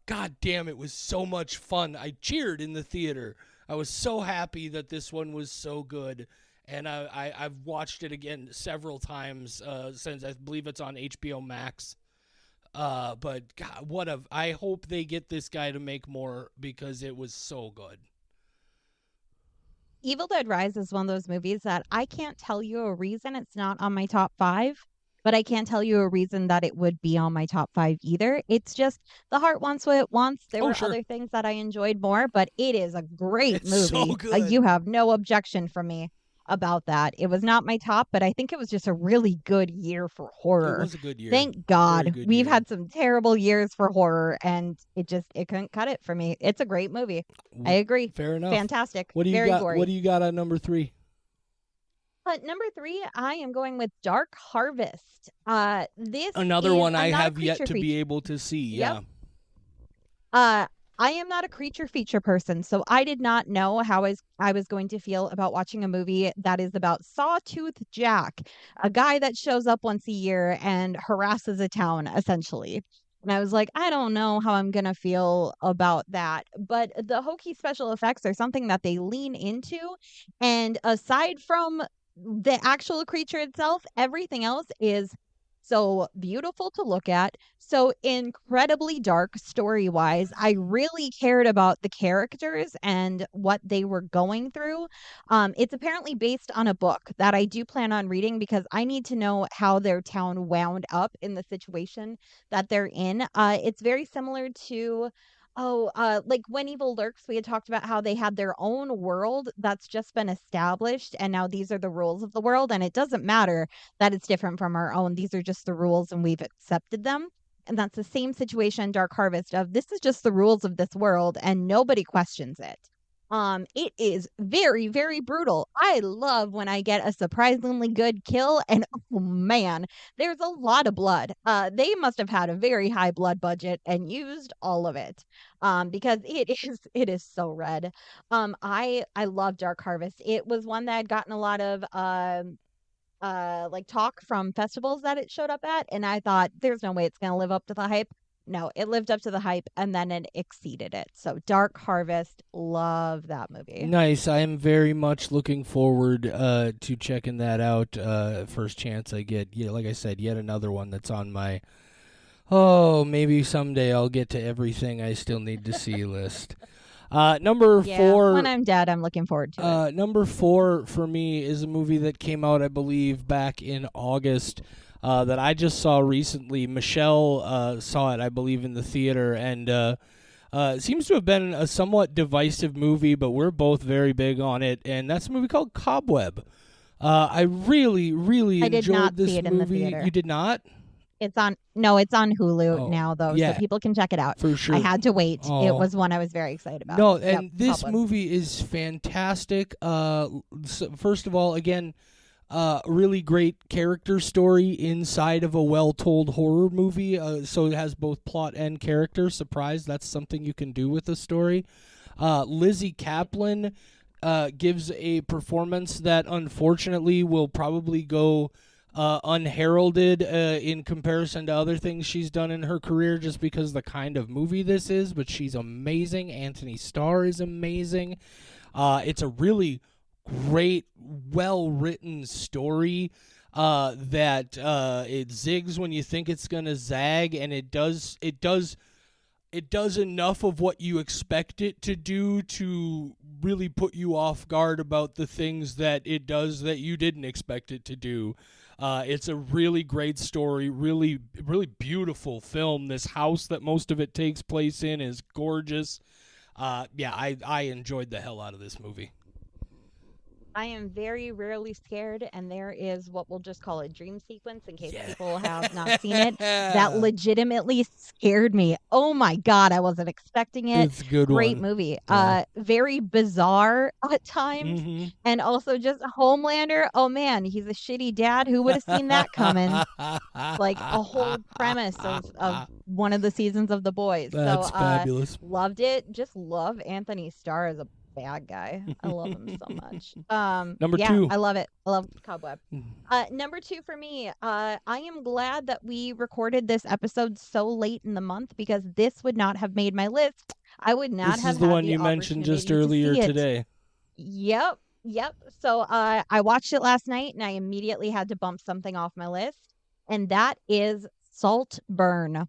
God damn, it was so much fun. I cheered in the theater. I was so happy that this one was so good. And I've watched it again several times since I believe it's on HBO Max. But God, I hope they get this guy to make more because it was so good.
Evil Dead Rise is one of those movies that I can't tell you a reason it's not on my top five, but I can't tell you a reason that it would be on my top five either. It's just the heart wants what it wants. There
Oh,
were
sure.
other things that I enjoyed more, but it is a great
It's so
movie.
good.
You have no objection from me about that. It was not my top, but I think it was just a really good year for
It
horror.
was a good year.
Thank
Very
God.
good
We've
year.
had some terrible years for horror and it couldn't cut it for me. It's a great movie. I agree.
Fair enough.
Fantastic.
What do you
Very
got? What
gory.
do you got on number 3?
Number three, I am going with Dark Harvest. This
Another
is
one
I'm
I
not a
have yet
creature
to be
feature.
able to see.
Yep.
Yeah.
Uh, I am not a creature feature person, so I did not know how I was going to feel about watching a movie that is about Sawtooth Jack, a guy that shows up once a year and harasses a town, essentially. And I was like, I don't know how I'm gonna feel about that. But the hokey special effects are something that they lean into. And aside from the actual creature itself, everything else is so beautiful to look at, so incredibly dark story wise. I really cared about the characters and what they were going through. It's apparently based on a book that I do plan on reading because I need to know how their town wound up in the situation that they're in. It's very similar to like When Evil Lurks, we had talked about how they had their own world that's just been established, and now these are the rules of the world, and it doesn't matter that it's different from our own. These are just the rules and we've accepted them. And that's the same situation in Dark Harvest of this is just the rules of this world and nobody questions it. It is very, very brutal. I love when I get a surprisingly good kill, and oh man, there's a lot of blood. They must have had a very high blood budget and used all of it. Because it is so red. I love Dark Harvest. It was one that had gotten a lot of like talk from festivals that it showed up at, and I thought there's no way it's going to live up to the hype. No, it lived up to the hype and then it exceeded it. So Dark Harvest, love that movie.
Nice. I am very much looking forward to checking that out. First chance I get. Yeah, like I said, yet another one that's on my. Oh, maybe someday I'll get to everything I still need to see list. Number
Yeah, when
4.
I'm dead, I'm looking forward to it.
Number 4 for me is a movie that came out, I believe, back in August. That I just saw recently. Michelle saw it, I believe, in the theater, and it seems to have been a somewhat divisive movie, but we're both very big on it, and that's a movie called Cobweb. I really, really
I did not
enjoyed this
see it in the
movie.
theater.
You did not?
It's on Hulu
Oh,
now though, so
yeah,
people can check it out.
for
I
sure.
had to wait. It
Oh,
was one I was very excited about.
no,
Yep,
and this
Cobweb.
movie is fantastic. First of all, again, really great character story inside of a well-told horror movie. So it has both plot and character. Surprise, that's something you can do with a story. Lizzie Kaplan gives a performance that unfortunately will probably go unheralded in comparison to other things she's done in her career just because the kind of movie this is, but she's amazing. Anthony Starr is amazing. It's a really great, well-written story that it zigs when you think it's gonna zag, and it does enough of what you expect it to do to really put you off guard about the things that it does that you didn't expect it to do. It's a really great story, really, really beautiful film. This house that most of it takes place in is gorgeous. Yeah, I enjoyed the hell out of this movie.
I am very rarely scared, and there is what we'll just call a dream sequence in case people have not seen it. That
Yeah.
legitimately scared me. Oh my God, I wasn't expecting it.
It's a good
Great
one.
movie.
Yeah.
Very bizarre at times.
Mm-hmm.
And also just Homelander. Oh man, he's a shitty dad. Who would have seen that coming? Like a whole premise of one of the seasons of The Boys. So
That's fabulous.
loved it. Just love Anthony Starr as a bad guy. I love him so much.
Number
Yeah,
two.
I love it. I love Cobweb. Number two for me, I am glad that we recorded this episode so late in the month because this would not have made my list. I would not
This
have
is the
had
one
the
you mentioned just
opportunity to
earlier
see it.
today.
Yep, yep. So I watched it last night and I immediately had to bump something off my list, and that is Saltburn.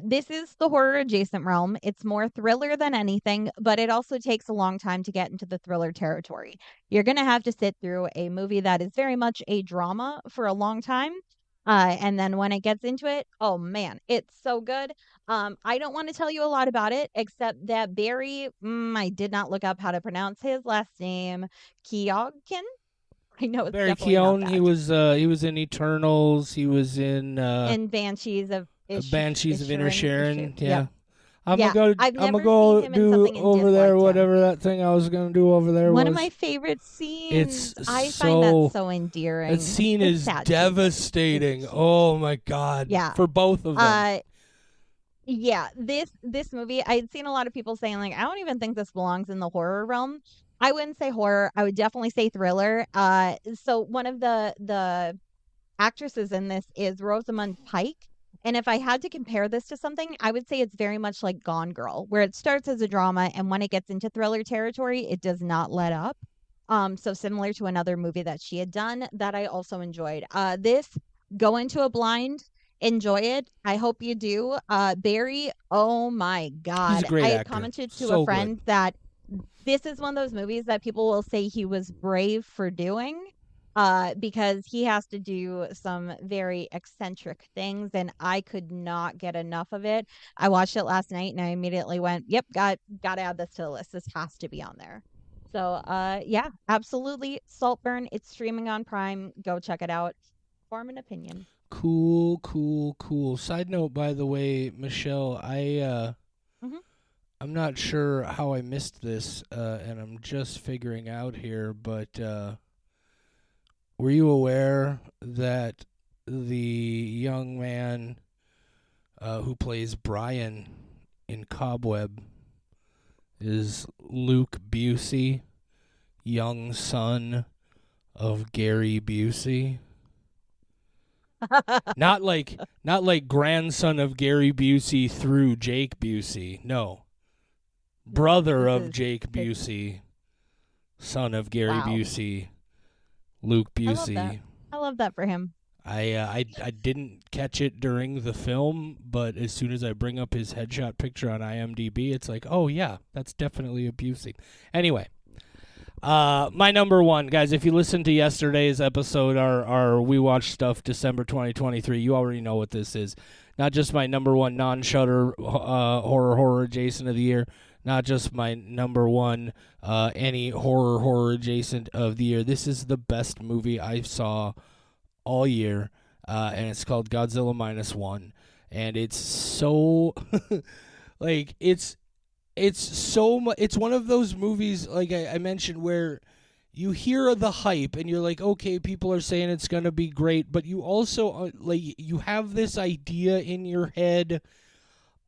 This is the horror adjacent realm. It's more thriller than anything, but it also takes a long time to get into the thriller territory. You're going to have to sit through a movie that is very much a drama for a long time. And then when it gets into it, oh man, it's so good. I don't want to tell you a lot about it, except that Barry, I did not look up how to pronounce his last name, Keoghan. I know it's
Barry
definitely not
Keoghan,
that.
he was in Eternals. He was in
And Banshees of
Banshees of
Isherin.
Inisherin.
Yep.
Yeah.
Yeah, I've
I'm gonna
never seen
go
him in
do
something and
over there
disliked him.
whatever that thing I was gonna do over there
One of my
was.
favorite
It's
scenes. I find that
so
so
that
endearing.
scene
It's
is
sad too, but it's
devastating.
cute.
Oh my god,
Yeah.
for both of them.
Uh yeah, this movie, I'd seen a lot of people saying like I don't even think this belongs in the horror realm. I wouldn't say horror. I would definitely say thriller. So one of the actresses in this is Rosamund Pike. And if I had to compare this to something, I would say it's very much like Gone Girl, where it starts as a drama and when it gets into thriller territory, it does not let up. So similar to another movie that she had done that I also enjoyed. This go into a blind, enjoy it. I hope you do. Barry, oh my
He's a
God. I
great
had
actor.
commented to a
So good.
friend that this is one of those movies that people will say he was brave for doing because he has to do some very eccentric things and I could not get enough of it. I watched it last night and I immediately went, yep, got to add this to the list. This has to be on there. So yeah, absolutely. Saltburn, it's streaming on Prime. Go check it out. Form an opinion.
Cool, cool, cool. Side note, by the way, Michelle,
Hmm.
I'm not sure how I missed this, and I'm just figuring out here, but were you aware that the young man who plays Brian in Cobweb is Luke Busey, young son of Gary Busey? Not like grandson of Gary Busey through Jake Busey. No.
No,
Brother
this
of
is
Jake
it's
Busey, son of Gary
wow.
Busey, Luke
I love that.
Busey.
I love that for him.
I didn't catch it during the film, but as soon as I bring up his headshot picture on IMDb, it's like, oh yeah, that's definitely a Busey. Anyway, my number one, guys. If you listened to yesterday's episode, our We Watch Stuff December 2023, you already know what this is. Not just my number one non-Shudder horror adjacent of the year. Not just my number one any horror adjacent of the year. This is the best movie I saw all year, and it's called Godzilla -1, and it's so like it's so much. It's one of those movies like I mentioned where you hear the hype and you're like, okay, people are saying it's gonna be great, but you also like you have this idea in your head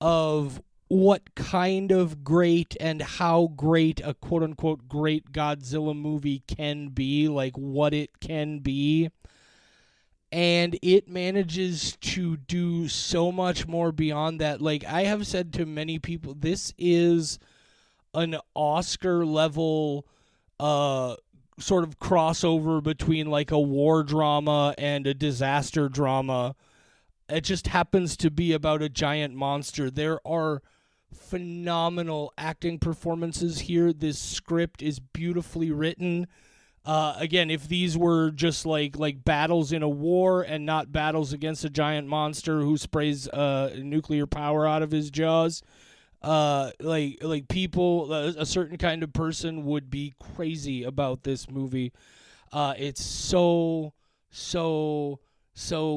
of what kind of great and how great a quote unquote great Godzilla movie can be, like what it can be. And it manages to do so much more beyond that. Like I have said to many people, this is an Oscar level sort of crossover between like a war drama and a disaster drama. It just happens to be about a giant monster. There are phenomenal acting performances here. This script is beautifully written. Again, if these were just like battles in a war and not battles against a giant monster who sprays nuclear power out of his jaws, like people, a certain kind of person would be crazy about this movie. It's so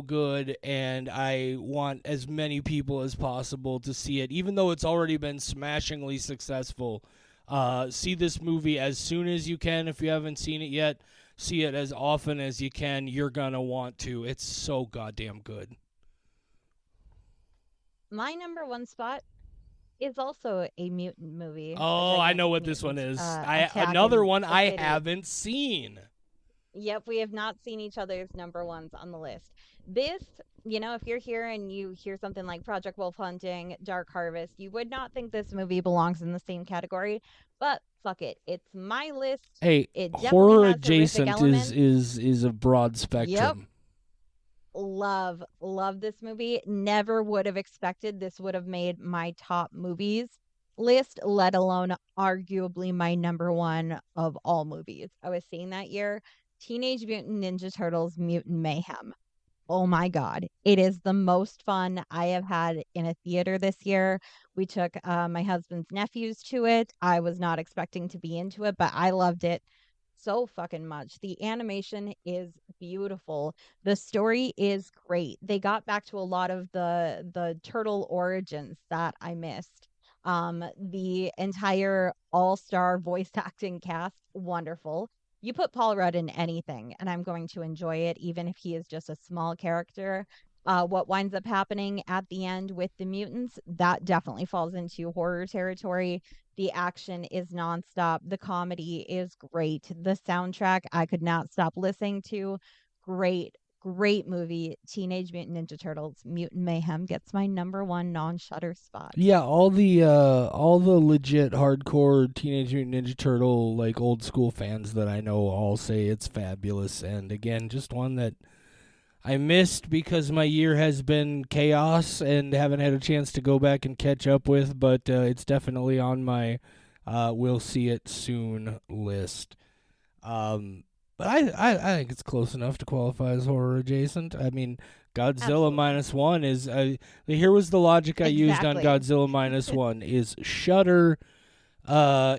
good, and I want as many people as possible to see it, even though it's already been smashingly successful. See this movie as soon as you can. If you haven't seen it yet, see it as often as you can. You're gonna want to. It's so goddamn good.
My number one spot is also a mutant movie, a
Oh, I know
gigantic
what this one
mutant
is.
attack
Another
in
one
a
I
city.
haven't seen.
Yep, we have not seen each other's number ones on the list. This, if you're here and you hear something like Project Wolf Hunting, Dark Harvest, you would not think this movie belongs in the same category, but fuck it. It's my list.
Hey,
It definitely
horror
has horrific
adjacent is
elements.
is a broad
Yep.
spectrum.
Love this movie. Never would have expected this would have made my top movies list, let alone arguably my number one of all movies. I was seeing that year Teenage Mutant Ninja Turtles Mutant Mayhem. Oh my God. It is the most fun I have had in a theater this year. We took my husband's nephews to it. I was not expecting to be into it, but I loved it so fucking much. The animation is beautiful. The story is great. They got back to a lot of the turtle origins that I missed. The entire all-star voice acting cast, wonderful. You put Paul Rudd in anything, and I'm going to enjoy it, even if he is just a small character. What winds up happening at the end with the mutants, that definitely falls into horror territory. The action is nonstop. The comedy is great. The soundtrack I could not stop listening to. Great, great movie. Teenage Mutant Ninja Turtles Mutant Mayhem gets my number one non-Shudder spot.
Yeah, all the legit hardcore Teenage Mutant Ninja Turtle like old school fans that I know all say it's fabulous, and again, just one that I missed because my year has been chaos and haven't had a chance to go back and catch up with, but it's definitely on my we'll see it soon list. But I think it's close enough to qualify as horror adjacent. I mean, Godzilla
Absolutely.
minus one is here was the logic I used on
Exactly.
Godzilla minus one is Shudder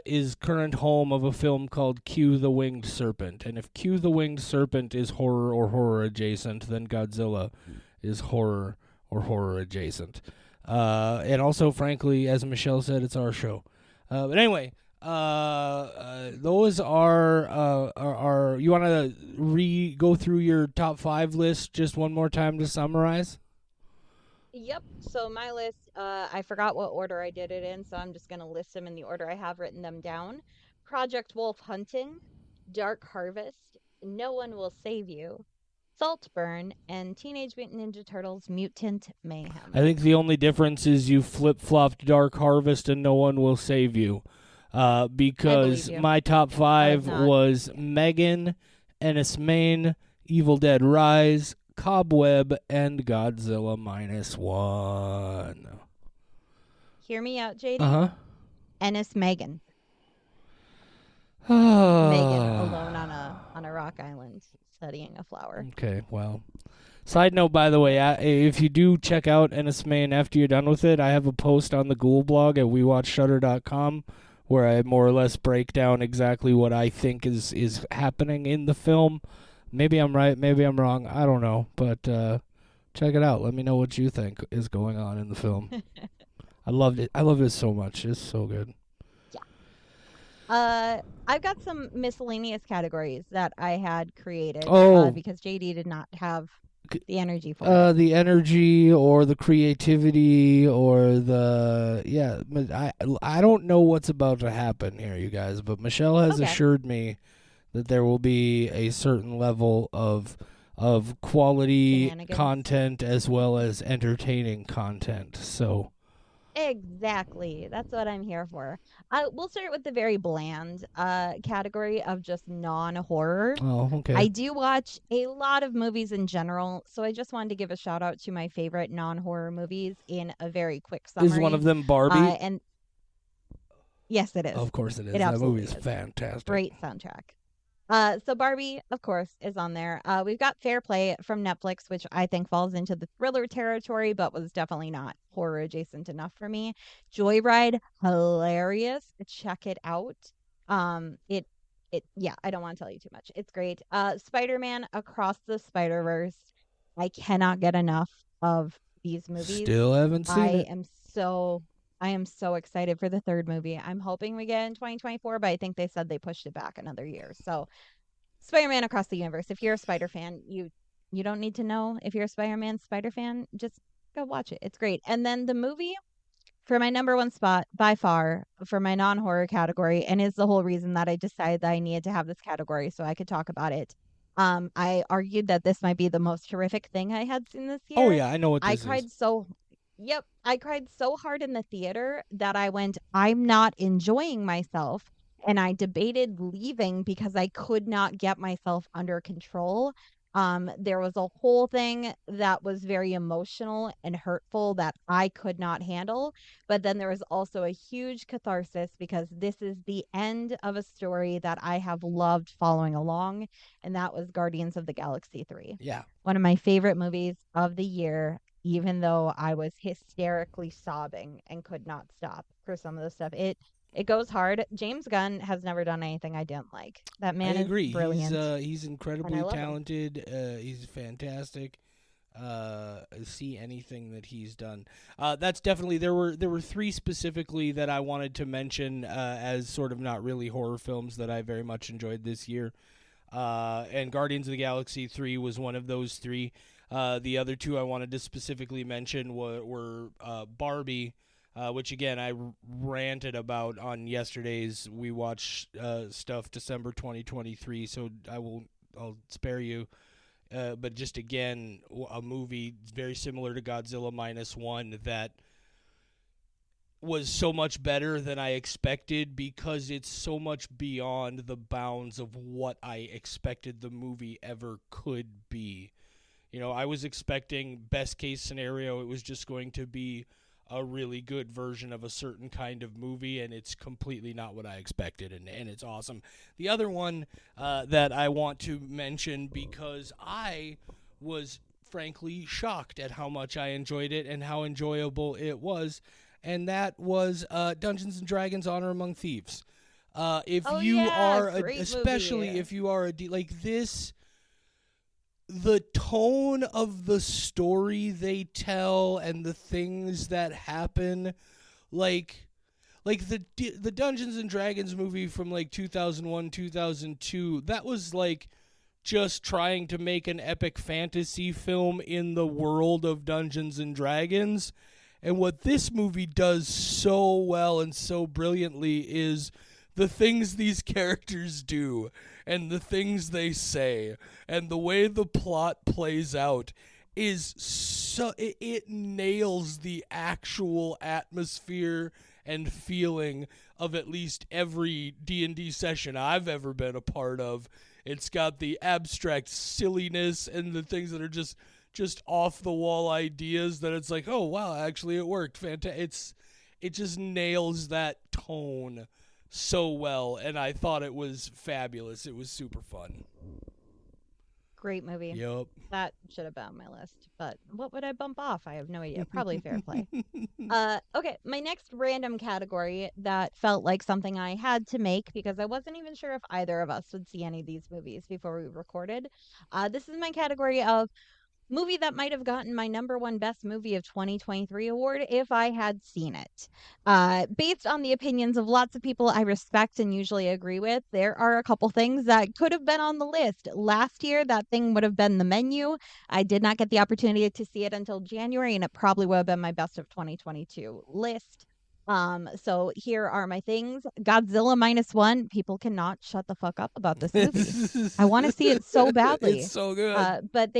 is current home of a film called Q the Winged Serpent. And if Q the Winged Serpent is horror or horror adjacent, then Godzilla is horror or horror adjacent. And also, frankly, as Michelle said, it's our show. But anyway, those are you want to go through your top 5 list just one more time to summarize?
Yep. So my list, I forgot what order I did it in, so I'm just going to list them in the order I have written them down. Project Wolf Hunting, Dark Harvest, No One Will Save You, Saltburn, and Teenage Mutant Ninja Turtles Mutant
I
Mayhem.
think the only difference is you flip flopped Dark Harvest and No One Will Save You.
I believe
Because
you.
my top
I have
5
not.
was Megan, Ennis Main, Evil Dead Rise, Cobweb, and Godzilla minus one.
Hear me out, JD.
Uh
Ennis Megan. Megan
huh.
alone on a rock island studying a flower.
Okay, well. Side note, by the way, if you do check out Ennis Main after you're done with it, I have a post on the Ghoul blog at WeWatchShutter.com where I more or less break down exactly what I think is happening in the film. Maybe I'm right, maybe I'm wrong. I don't know, but check it out. Let me know what you think is going on in the film. I loved it. I love it so much. It's so good.
Yeah. I've got some miscellaneous categories that I had created
Oh,
because JD did not have the energy for it.
the energy or the creativity or the I don't know what's about to happen here, you guys, but Michelle has
Okay.
assured me that there will be a certain level of quality
Shenanigans.
content as well as entertaining content. So,
Exactly. That's what I'm here for. We'll start with the very bland category of just non-horror.
oh, okay.
I do watch a lot of movies in general, so I just wanted to give a shout out to my favorite non-horror movies in a very quick
Is one of
summary.
them Barbie?
And yes, it is.
Of course it
It
is. That movie
absolutely
is
is.
fantastic.
Great soundtrack. So Barbie, of course, is on there. We've got Fair Play from Netflix, which I think falls into the thriller territory, but was definitely not horror adjacent enough for me. Joyride, hilarious. Check it out. Yeah, I don't want to tell you too much. It's great. Spider-Man Across the Spider-Verse. I cannot get enough of these movies.
Still haven't seen
I
it.
am so I am so excited for the third movie. I'm hoping we get in 2024, but I think they said they pushed it back another year. So Spider-Man Across the Universe. If you're a Spider fan, you don't need to know if you're a Spider-Man Spider fan. Just go watch it. It's great. And then the movie for my number one spot by far for my non-horror category, and is the whole reason that I decided that I needed to have this category so I could talk about it. I argued that this might be the most horrific thing I had seen this
Oh
year.
yeah, I know what
I
this is.
cried so Yep, I cried so hard in the theater that I went, I'm not enjoying myself. And I debated leaving because I could not get myself under control. There was a whole thing that was very emotional and hurtful that I could not handle. But then there was also a huge catharsis because this is the end of a story that I have loved following along, and that was Guardians of the Galaxy 3.
Yeah,
One of my favorite movies of the year, even though I was hysterically sobbing and could not stop for some of the stuff. It goes hard. James Gunn has never done anything I didn't like. That
I
man is
agree.
brilliant,
He's
and I
incredibly
love him.
talented. He's fantastic. See anything that he's done. That's definitely there were three specifically that I wanted to mention as sort of not really horror films that I very much enjoyed this year. And Guardians of the Galaxy 3 was one of those three. The other two I wanted to specifically mention were Barbie, which again I ranted about on yesterday's We Watch stuff December 2023. So I'll spare you. But just again, a movie very similar to Godzilla minus one that was so much better than I expected because it's so much beyond the bounds of what I expected the movie ever could be. You know, I was expecting best case scenario, it was just going to be a really good version of a certain kind of movie, and it's completely not what I expected, and it's awesome. The other one that I want to mention because I was frankly shocked at how much I enjoyed it and how enjoyable it was, and that was Dungeons and Dragons: Honor Among Thieves. If
Oh
you
yeah,
are,
great movie.
especially if you are like this, the tone of the story they tell and the things that happen, like the Dungeons and Dragons movie from like 2001 2002, that was like just trying to make an epic fantasy film in the world of Dungeons and Dragons. And what this movie does so well and so brilliantly is the things these characters do and the things they say and the way the plot plays out is so it nails the actual atmosphere and feeling of at least every D&D session I've ever been a part of. It's got the abstract silliness and the things that are just off the wall ideas that it's like, oh wow, actually it worked. It just nails that tone so well, and I thought it was fabulous. It was super fun.
Great movie.
Yep.
That should have been on my list, but what would I bump off? I have no idea. Probably Fair Play. Okay, my next random category that felt like something I had to make because I wasn't even sure if either of us would see any of these movies before we recorded. This is my category of movie that might have gotten my number one best movie of 2023 award if I had seen it. Based on the opinions of lots of people I respect and usually agree with, there are a couple things that could have been on the list. Last year, that thing would have been The Menu. I did not get the opportunity to see it until January, and it probably would have been my best of 2022 list. So here are my things. Godzilla minus one. People cannot shut the fuck up about this movie. I want to see it so
It's
badly.
so good.
But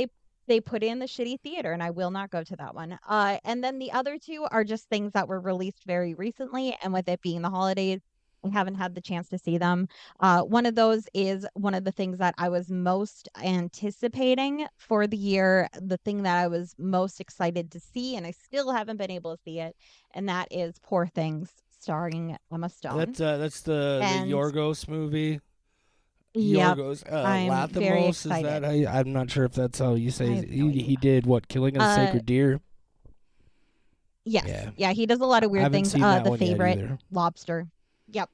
they put in the shitty theater and I will not go to that one. And then the other two are just things that were released very recently, and with it being the holidays, I haven't had the chance to see them. One of those is one of the things that I was most anticipating for the year, the thing that I was most excited to see, and I still haven't been able to see it, and that is Poor Things starring Emma Stone.
That's the
And
Yorgos movie.
Yep.
Yorgos
I'm very
Lathamos. Is that
excited.
how I'm not sure if that's how you
I
say
have no idea.
he did what, Killing of the
Uh
Sacred Deer?
yes.
Yeah.
Yeah, he does a lot of
I
weird
haven't
things.
seen that
The
one yet
Favorite,
either.
Lobster. Yep.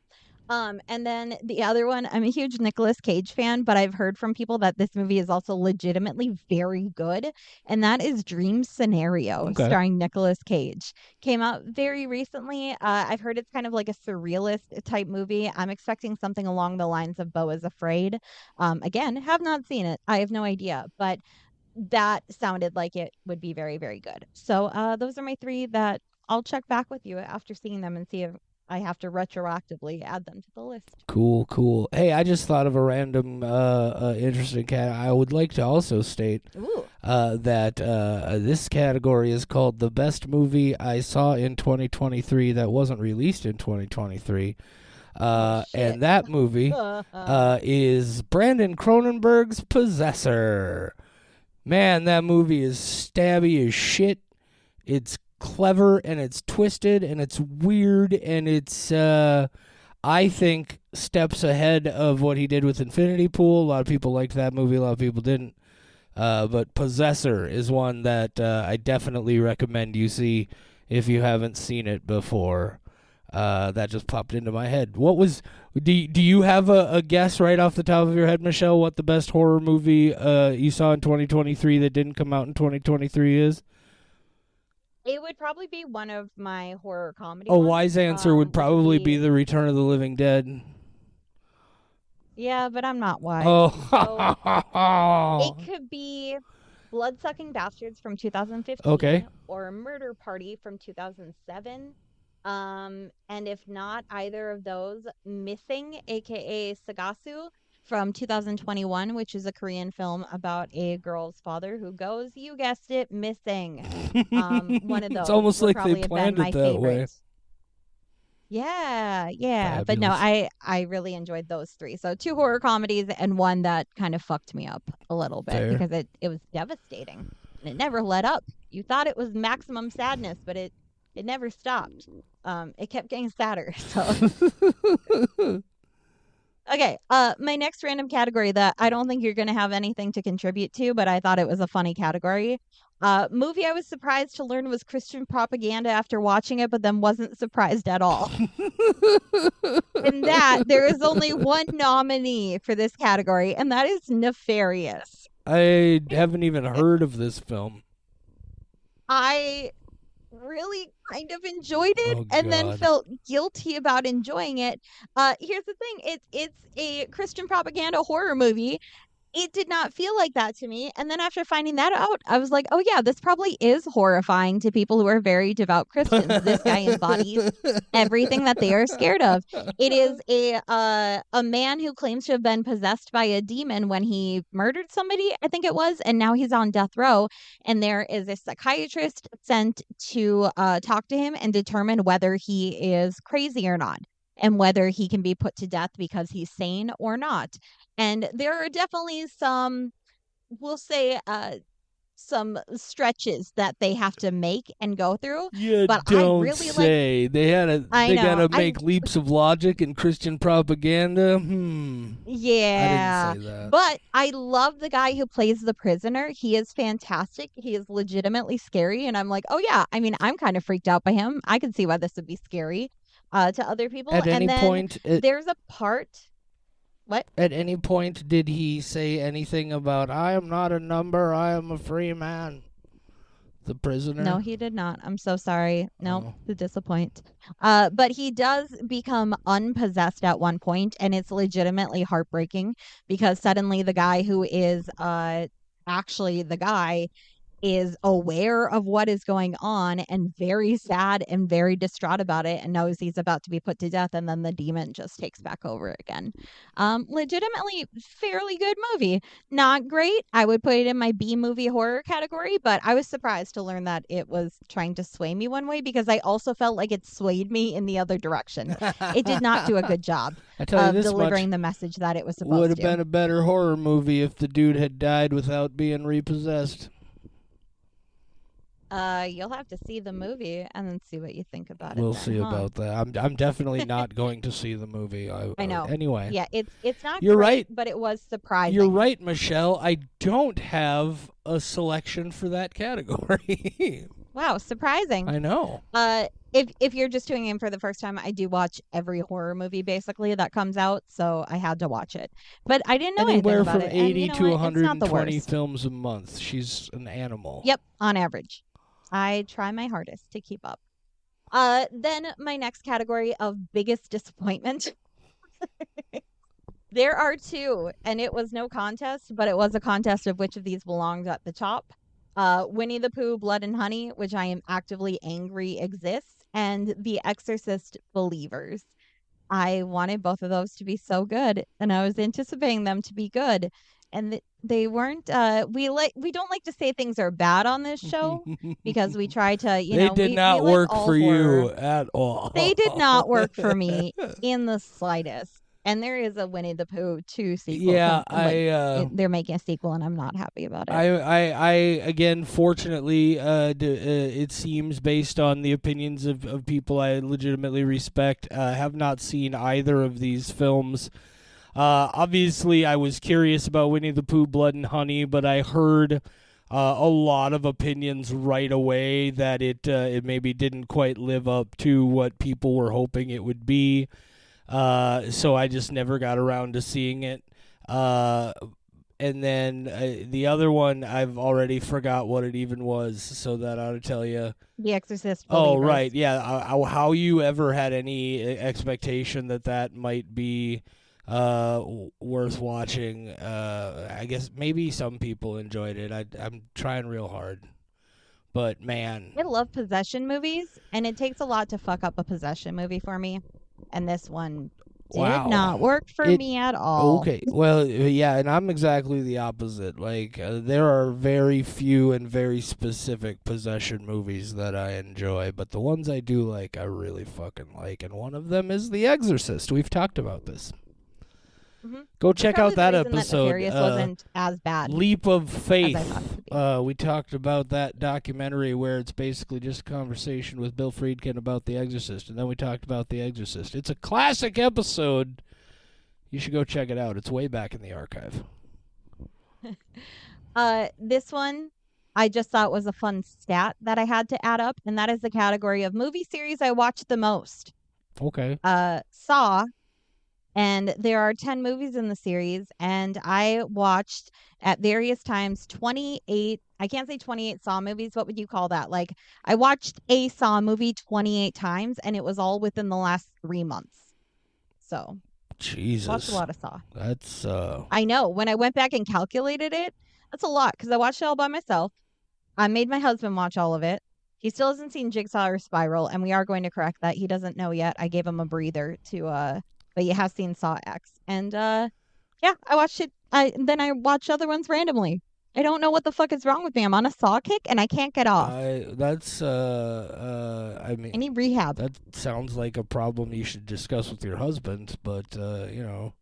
And then the other one, I'm a huge Nicolas Cage fan, but I've heard from people that this movie is also legitimately very good, and that is Dream Scenario,
Okay.
starring Nicolas Cage. Came out very recently. I've heard it's kind of like a surrealist type movie. I'm expecting something along the lines of Beau is Afraid. Again, have not seen it. I have no idea, but that sounded like it would be very, very good. So those are my three that I'll check back with you after seeing them and see if I have to retroactively add them to the list.
Cool, cool. Hey, I just thought of a random, interesting cat. I would like to also state
Ooh.
that this category is called the best movie I saw in 2023 that wasn't released in 2023.
Oh shit.
And that movie is Brandon Cronenberg's Possessor. Man, that movie is stabby as shit. It's clever and it's twisted and it's weird and it's I think steps ahead of what he did with Infinity Pool. A lot of people liked that movie, a lot of people didn't. But Possessor is one that I definitely recommend you see if you haven't seen it before. That just popped into my head. What was? Do you have a guess right off the top of your head, Michelle? What the best horror movie you saw in 2023 that didn't come out in 2023 is?
It would probably be one of my horror comedy
A
ones,
wise answer would
which would
probably be
be
The Return of the Living Dead.
yeah, but I'm not wise. So it
Oh,
could be Bloodsucking Bastards from 2015
okay.
or Murder Party from 2007. And if not either of those, Missing, aka Sagasu from 2021, which is a Korean film about a girl's father who goes, you guessed it, missing. One of
It's
those
almost
would
like they
probably have been
planned it
my
that
favorite.
way.
Yeah, yeah. But no,
Fabulous.
I really enjoyed those three. So two horror comedies and one that kind of fucked me up a little bit
Fair.
because it was devastating and it never let up. You thought it was maximum sadness, but it never stopped. It kept getting sadder. So okay, my next random category that I don't think you're gonna have anything to contribute to, but I thought it was a funny category. Movie I was surprised to learn was Christian propaganda after watching it, but then wasn't surprised at all. And that there is only one nominee for this category, and that is Nefarious.
I haven't even heard of this film.
I really kind of enjoyed it
Oh
and then
God.
felt guilty about enjoying it. Here's the thing, it's a Christian propaganda horror movie. It did not feel like that to me. And then after finding that out, I was like, oh, yeah, this probably is horrifying to people who are very devout Christians. This guy embodies everything that they are scared of. It is a man who claims to have been possessed by a demon when he murdered somebody, I think it was, and now he's on death row. And there is a psychiatrist sent to talk to him and determine whether he is crazy or not, and whether he can be put to death because he's sane or not. And there are definitely some, we'll say, some stretches that they have to make and go through.
You
But I
don't
really like,
say.
I
They
know,
gotta make leaps of logic in Christian propaganda. I didn't
yeah.
say that.
But I love the guy who plays the prisoner. He is fantastic. He is legitimately scary. And I'm like, oh, yeah. I mean, I'm kind of freaked out by him. I can see why this would be scary to other people.
At any
And then
point,
there's a part. What?
at any point, did he say anything about "I am not a number, I am a free man"? The
No,
prisoner.
he did not. I'm so sorry. No,
Oh.
to disappoint. But he does become unpossessed at one point, and it's legitimately heartbreaking because suddenly the guy who is actually the guy is aware of what is going on and very sad and very distraught about it and knows he's about to be put to death, and then the demon just takes back over again. Legitimately fairly good movie. Not great. I would put it in my B movie horror category, but I was surprised to learn that it was trying to sway me one way because I also felt like it swayed me in the other direction. It did not do a good job
I tell you
of
this much:
delivering the message that it was
would
supposed
have
to.
been a better horror movie if the dude had died without being repossessed.
You'll have to see the movie and then see what you think about it
We'll
then,
see
huh?
about that. I'm definitely not going to see the movie.
I know.
Anyway,
Yeah, it's not
you're
great,
right.
but it was
You're
surprising.
right, Michelle. I don't have a selection for that category.
Wow, surprising.
I know.
If you're just tuning in for the first time, I do watch every horror movie basically that comes out, so I had to watch it. But I didn't know anything
Anywhere
about
from
it, and you
80
know
to
what? It's not the
120
worst.
films a month. She's an animal.
Yep, on average. I try my hardest to keep up. Then my next category of biggest disappointment. There are two, and it was no contest, but it was a contest of which of these belongs at the top. Winnie the Pooh, Blood and Honey, which I am actively angry exists, and The Exorcist Believers. I wanted both of those to be so good, and I was anticipating them to be good, and they weren't. We don't like to say things are bad on this show because we try to,
They did
we
not
like
work
all
for
horror.
you at
They did
all.
not work for me in the slightest. And there is a Winnie the Pooh 2 sequel.
Yeah,
They're making a sequel, and I'm not happy about it.
I again, fortunately, it seems based on the opinions of people I legitimately respect, have not seen either of these films. Obviously, I was curious about Winnie the Pooh, Blood and Honey, but I heard a lot of opinions right away that it maybe didn't quite live up to what people were hoping it would be. So I just never got around to seeing it. And then the other one, I've already forgot what it even was, so that ought to tell you.
The Exorcist
Oh,
Believers.
right, yeah. How you ever had any expectation that that might be worth watching? I guess maybe some people enjoyed it. I'm trying real hard, but man,
I love possession movies, and it takes a lot to fuck up a possession movie for me. And this one did not
wow.
work for
It
me at all.
Okay. Well, yeah, and I'm exactly the opposite. Like, there are very few and very specific possession movies that I enjoy, but the ones I do like, I really fucking like, and one of them is The Exorcist. We've talked about this.
Mm-hmm.
Go check out that episode.
Nefarious wasn't as bad
Leap of
as I
Faith.
thought it would be.
We talked about that documentary where it's basically just a conversation with Bill Friedkin about The Exorcist, and then we talked about The Exorcist. It's a classic episode. You should go check it out. It's way back in the archive.
This one I just thought was a fun stat that I had to add up, and that is the category of movie series I watched the most.
Okay.
Saw, and there are 10 movies in the series, and I watched at various times 28. I can't say 28 Saw movies. What would you call that? Like, I watched a Saw movie 28 times, and it was all within the last 3 months. So,
Jesus.
watched a lot of Saw.
That's
I know. When I went back and calculated it, that's a lot because I watched it all by myself. I made my husband watch all of it. He still hasn't seen Jigsaw or Spiral, and we are going to correct that. He doesn't know yet. I gave him a breather to but he has seen Saw X. And yeah, I watched it. Then I watched other ones randomly. I don't know what the fuck is wrong with me. I'm on a Saw kick and I can't get off.
that's I mean,
I need rehab.
that sounds like a problem you should discuss with your husband, but you know.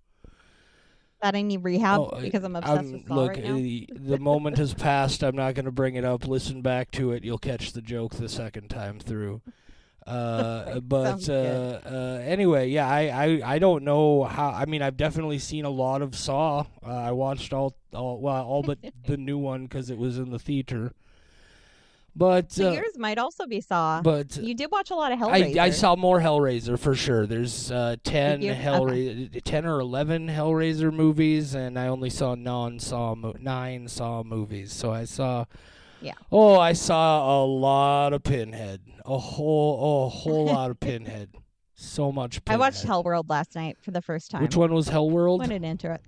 That I need rehab
Oh,
because I'm obsessed with Saw
look,
right now.
the moment has passed. I'm not going to bring it up. Listen back to it. You'll catch the joke the second time through. But
Sounds good.
anyway, yeah, I don't know how. I mean, I've definitely seen a lot of Saw. I watched all but the new one because it was in the theater. But
So yours might also be Saw.
but
You did watch a lot of Hellraiser.
I saw more Hellraiser for sure. There's 10
you?
Hellraiser, 10 or 11 Hellraiser movies, and I only saw 9 Saw movies. So I saw,
Yeah.
oh, I saw a lot of Pinhead, a whole lot of Pinhead, so much.
I
Pinhead.
watched Hellworld last night for the first time.
Which one was Hellworld?
Went into it.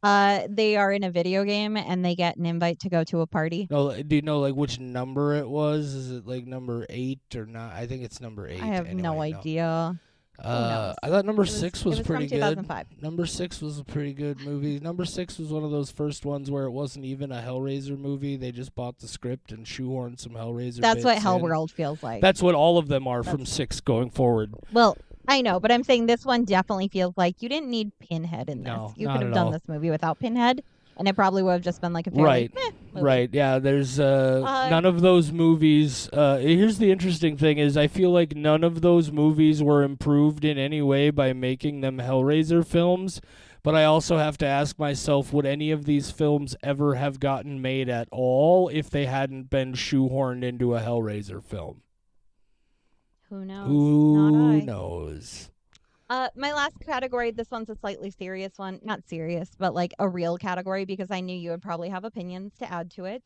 They are in a video game and they get an invite to go to a party.
No, do you know like which number it was? Is it like number 8 or not? I think it's number 8.
I have
anyway,
no idea. knows?
I thought number
It was-
6
it
was
was
pretty
from
good.
2005.
Number 6 was a pretty good movie. Number 6 was one of those first ones where it wasn't even a Hellraiser movie. They just bought the script and shoehorned some Hellraiser.
That's what
bits in.
Hellworld feels like.
That's what all of them are from 6 going forward.
Well, I know, but I'm saying this one definitely feels like you didn't need Pinhead in this.
No,
You
not
could have
at
done
all.
this movie without Pinhead, and it probably would have just been like a fairly
Right.
movie.
Right. Yeah. There's
Uh,
none of those movies. Here's the interesting thing: is I feel like none of those movies were improved in any way by making them Hellraiser films. But I also have to ask myself: would any of these films ever have gotten made at all if they hadn't been shoehorned into a Hellraiser film?
who knows? Not
Who
I.
knows?
My last category, this one's a slightly serious one. Not serious, but like a real category because I knew you would probably have opinions to add to it.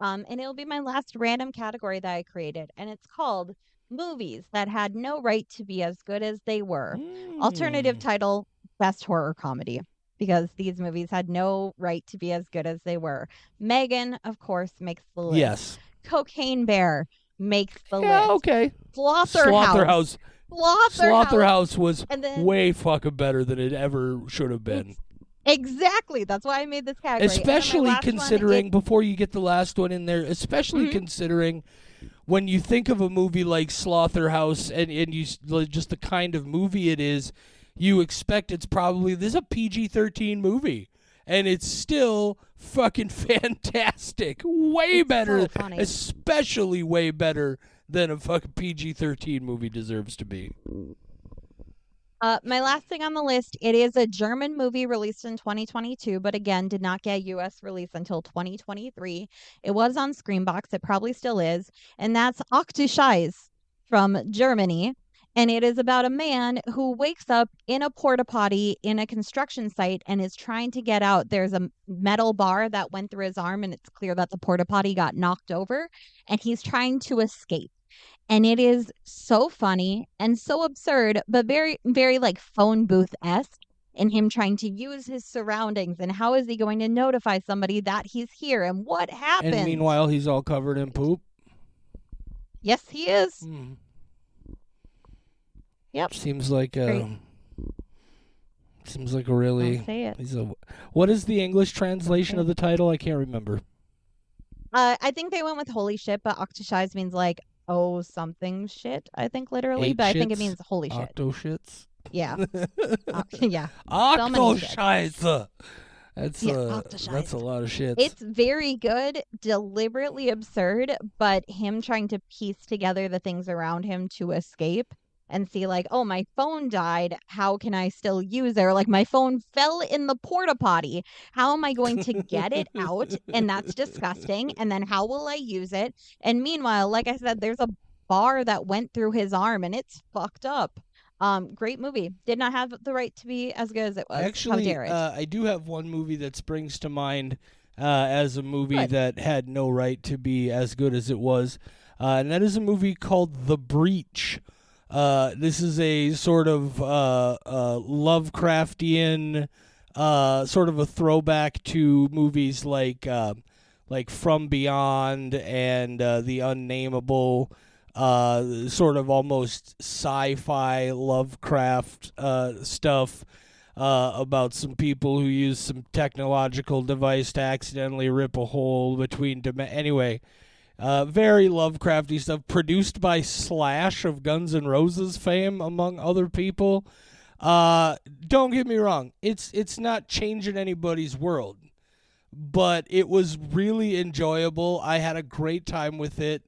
And it'll be my last random category that I created, and it's called movies that had no right to be as good as they were. Alternative
Hmm.
title, best horror comedy, because these movies had no right to be as good as they were. Megan, of course, makes the list.
Yes.
Cocaine Bear makes the
Yeah.
list.
Okay.
Slaughterhouse.
Slaughterhouse.
Slaughterhouse.
Slaughterhouse was
And then
way fucking better than it ever should have been.
exactly. That's why I made this category. And then my
Especially
last one
considering, before you get the last one in there, especially
mhm,
considering when you think of a movie like Slaughterhouse and just the kind of movie it is, you expect it's probably, this is a PG-13 movie. And it's still fucking fantastic. Way
it's
better,
so funny.
especially way better than a fucking PG-13 movie deserves to be.
My last thing on the list, it is a German movie released in 2022, but again, did not get US release until 2023. It was on Screenbox, it probably still is, and that's Ach du Scheiß from Germany. And it is about a man who wakes up in a porta potty in a construction site and is trying to get out. There's a metal bar that went through his arm, and it's clear that the porta potty got knocked over, and he's trying to escape. And it is so funny and so absurd, but very, very like phone booth esque in him trying to use his surroundings. And how is he going to notify somebody that he's here and what
And
happens?
meanwhile, he's all covered in poop.
Yes, he is.
Hmm.
Yep.
Seems like
Great.
seems like a
Don't
really.
say it.
He's a. What is the English translation of the title? I can't remember.
I think they went with holy shit, but Octoshise means like, oh, something shit, I think literally,
Eight
but I think it
shits,
means holy shit.
octo shits.
Yeah. Yeah. So many
Octo
shits.
scheiße. That's
Yeah,
that's a
Octoshise.
lot of shits.
It's very good, deliberately absurd, but him trying to piece together the things around him to escape and see, like, oh, my phone died. How can I still use it? Or, like, my phone fell in the porta potty. How am I going to get it out? And that's disgusting. And then how will I use it? And meanwhile, like I said, there's a bar that went through his arm and it's fucked up. Great movie. Did not have the right to be as good as it was. How
Actually,
dare it?
I do have one movie that springs to mind as a movie
Good.
that had no right to be as good as it was, and that is a movie called The Breach. This is a sort of Lovecraftian, sort of a throwback to movies like From Beyond and The Unnameable. Sort of almost sci-fi Lovecraft stuff about some people who use some technological device to accidentally rip a hole between anyway. Very Lovecrafty stuff, produced by Slash of Guns N' Roses fame, among other people. Don't get me wrong, it's not changing anybody's world, but it was really enjoyable. I had a great time with it.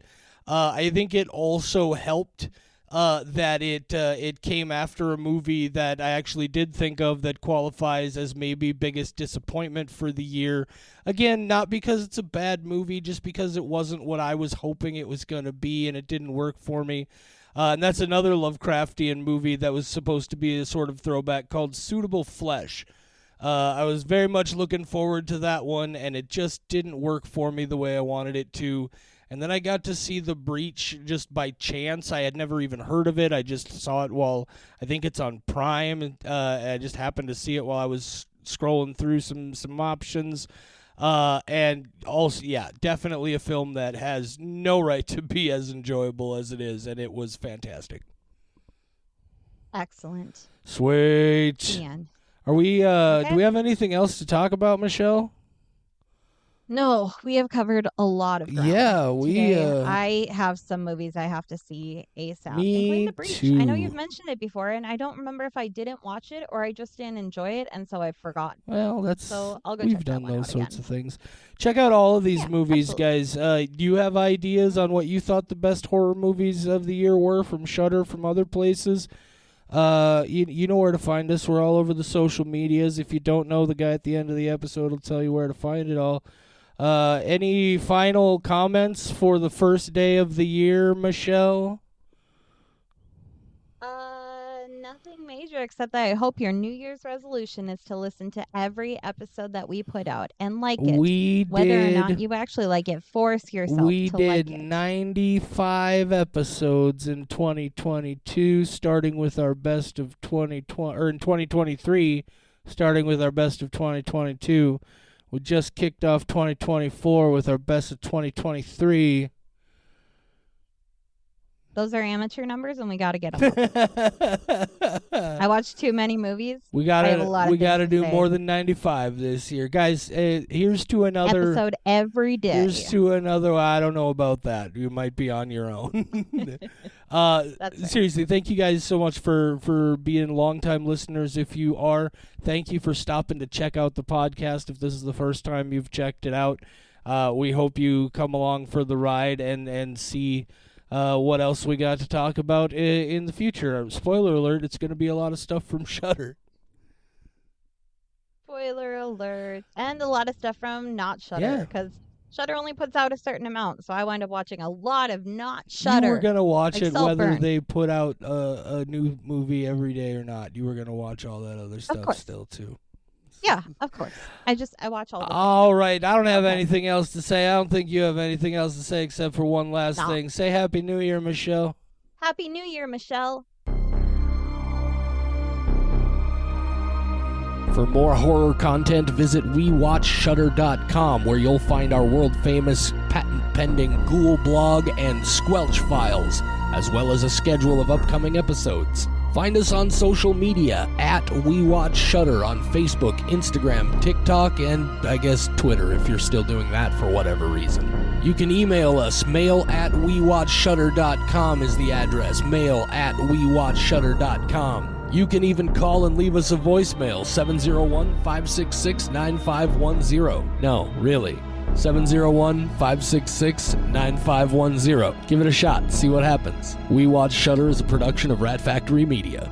I think it also helped that it came after a movie that I actually did think of that qualifies as maybe biggest disappointment for the year. Again, not because it's a bad movie, just because it wasn't what I was hoping it was going to be, and it didn't work for me. And that's another Lovecraftian movie that was supposed to be a sort of throwback called Suitable Flesh. I was very much looking forward to that one, and it just didn't work for me the way I wanted it to. And then I got to see The Breach just by chance. I had never even heard of it. I just saw it while, I think it's on Prime. And I just happened to see it while I was scrolling through some options. And also, yeah, definitely a film that has no right to be as enjoyable as it is, and it was fantastic.
Excellent.
Sweet.
The end.
Are we? Do
Okay.
we have anything else to talk about, Michelle?
No, we have covered a lot of ground
Yeah, we
today. I have some movies I have to see ASAP, including
me
The Breach. I know you've
too.
mentioned it before, and I don't remember if I didn't watch it or I just didn't enjoy it, and so I've forgotten.
Well,
So I'll go
we've
check that
done
one
those
out
sorts
again.
of things. Check out all of these
Yeah,
movies,
absolutely.
guys. Do you have ideas on what you thought the best horror movies of the year were from Shudder, from other places? You know where to find us. We're all over the social medias. If you don't know, the guy at the end of the episode will tell you where to find it all. Any final comments for the first day of the year, Michelle?
Nothing major except that I hope your New Year's resolution is to listen to every episode that we put out and like it.
We
Whether or not
did
you actually like it, force yourself
we
to
did
like it.
95 episodes in 2022, starting with our best of 2020, or in 2023, starting with our best of 2022. We just kicked off 2024 with our best of 2023.
Those are amateur numbers, and we got to get them up. I watched too many movies.
We
I have a
gotta
lot
we
of things
gotta
to
do
say.
more than 95 this year, guys. Here's to another.
Episode every day.
Here's to another. I don't know about that. You might be on your own.
That's right.
Seriously, thank you guys so much for being longtime listeners. If you are, thank you for stopping to check out the podcast. If this is the first time you've checked it out, we hope you come along for the ride and see what else we got to talk about in the future. Spoiler alert, it's going to be a lot of stuff from Shudder.
Spoiler alert. And a lot of stuff from not
Yeah.
Shudder, because Shudder only puts out a certain amount, so I wind up watching a lot of not
You were
Shudder.
going to watch
Like
it whether
Saltburn.
they put out a new movie every day or not. You were going to watch all that other
Of
stuff
course.
still, too.
Yeah, of course. I watch all the things.
All right. I don't have
Okay.
anything else to say. I don't think you have anything else to say except for one last
No.
thing. Say Happy New Year, Michelle.
Happy New Year, Michelle.
For more horror content, visit WeWatchShudder.com, where you'll find our world-famous, patent-pending Ghoul blog and Squelch files, as well as a schedule of upcoming episodes. Find us on social media at WeWatchShudder on Facebook, Instagram, TikTok, and I guess Twitter if you're still doing that for whatever reason. You can email us. mail@WeWatchShudder.com is the address. mail@WeWatchShudder.com. You can even call and leave us a voicemail, 701-566-9510. No, really. 701-566-9510. Give it a shot. See what happens. We Watch Shudder is a production of Rat Factory Media.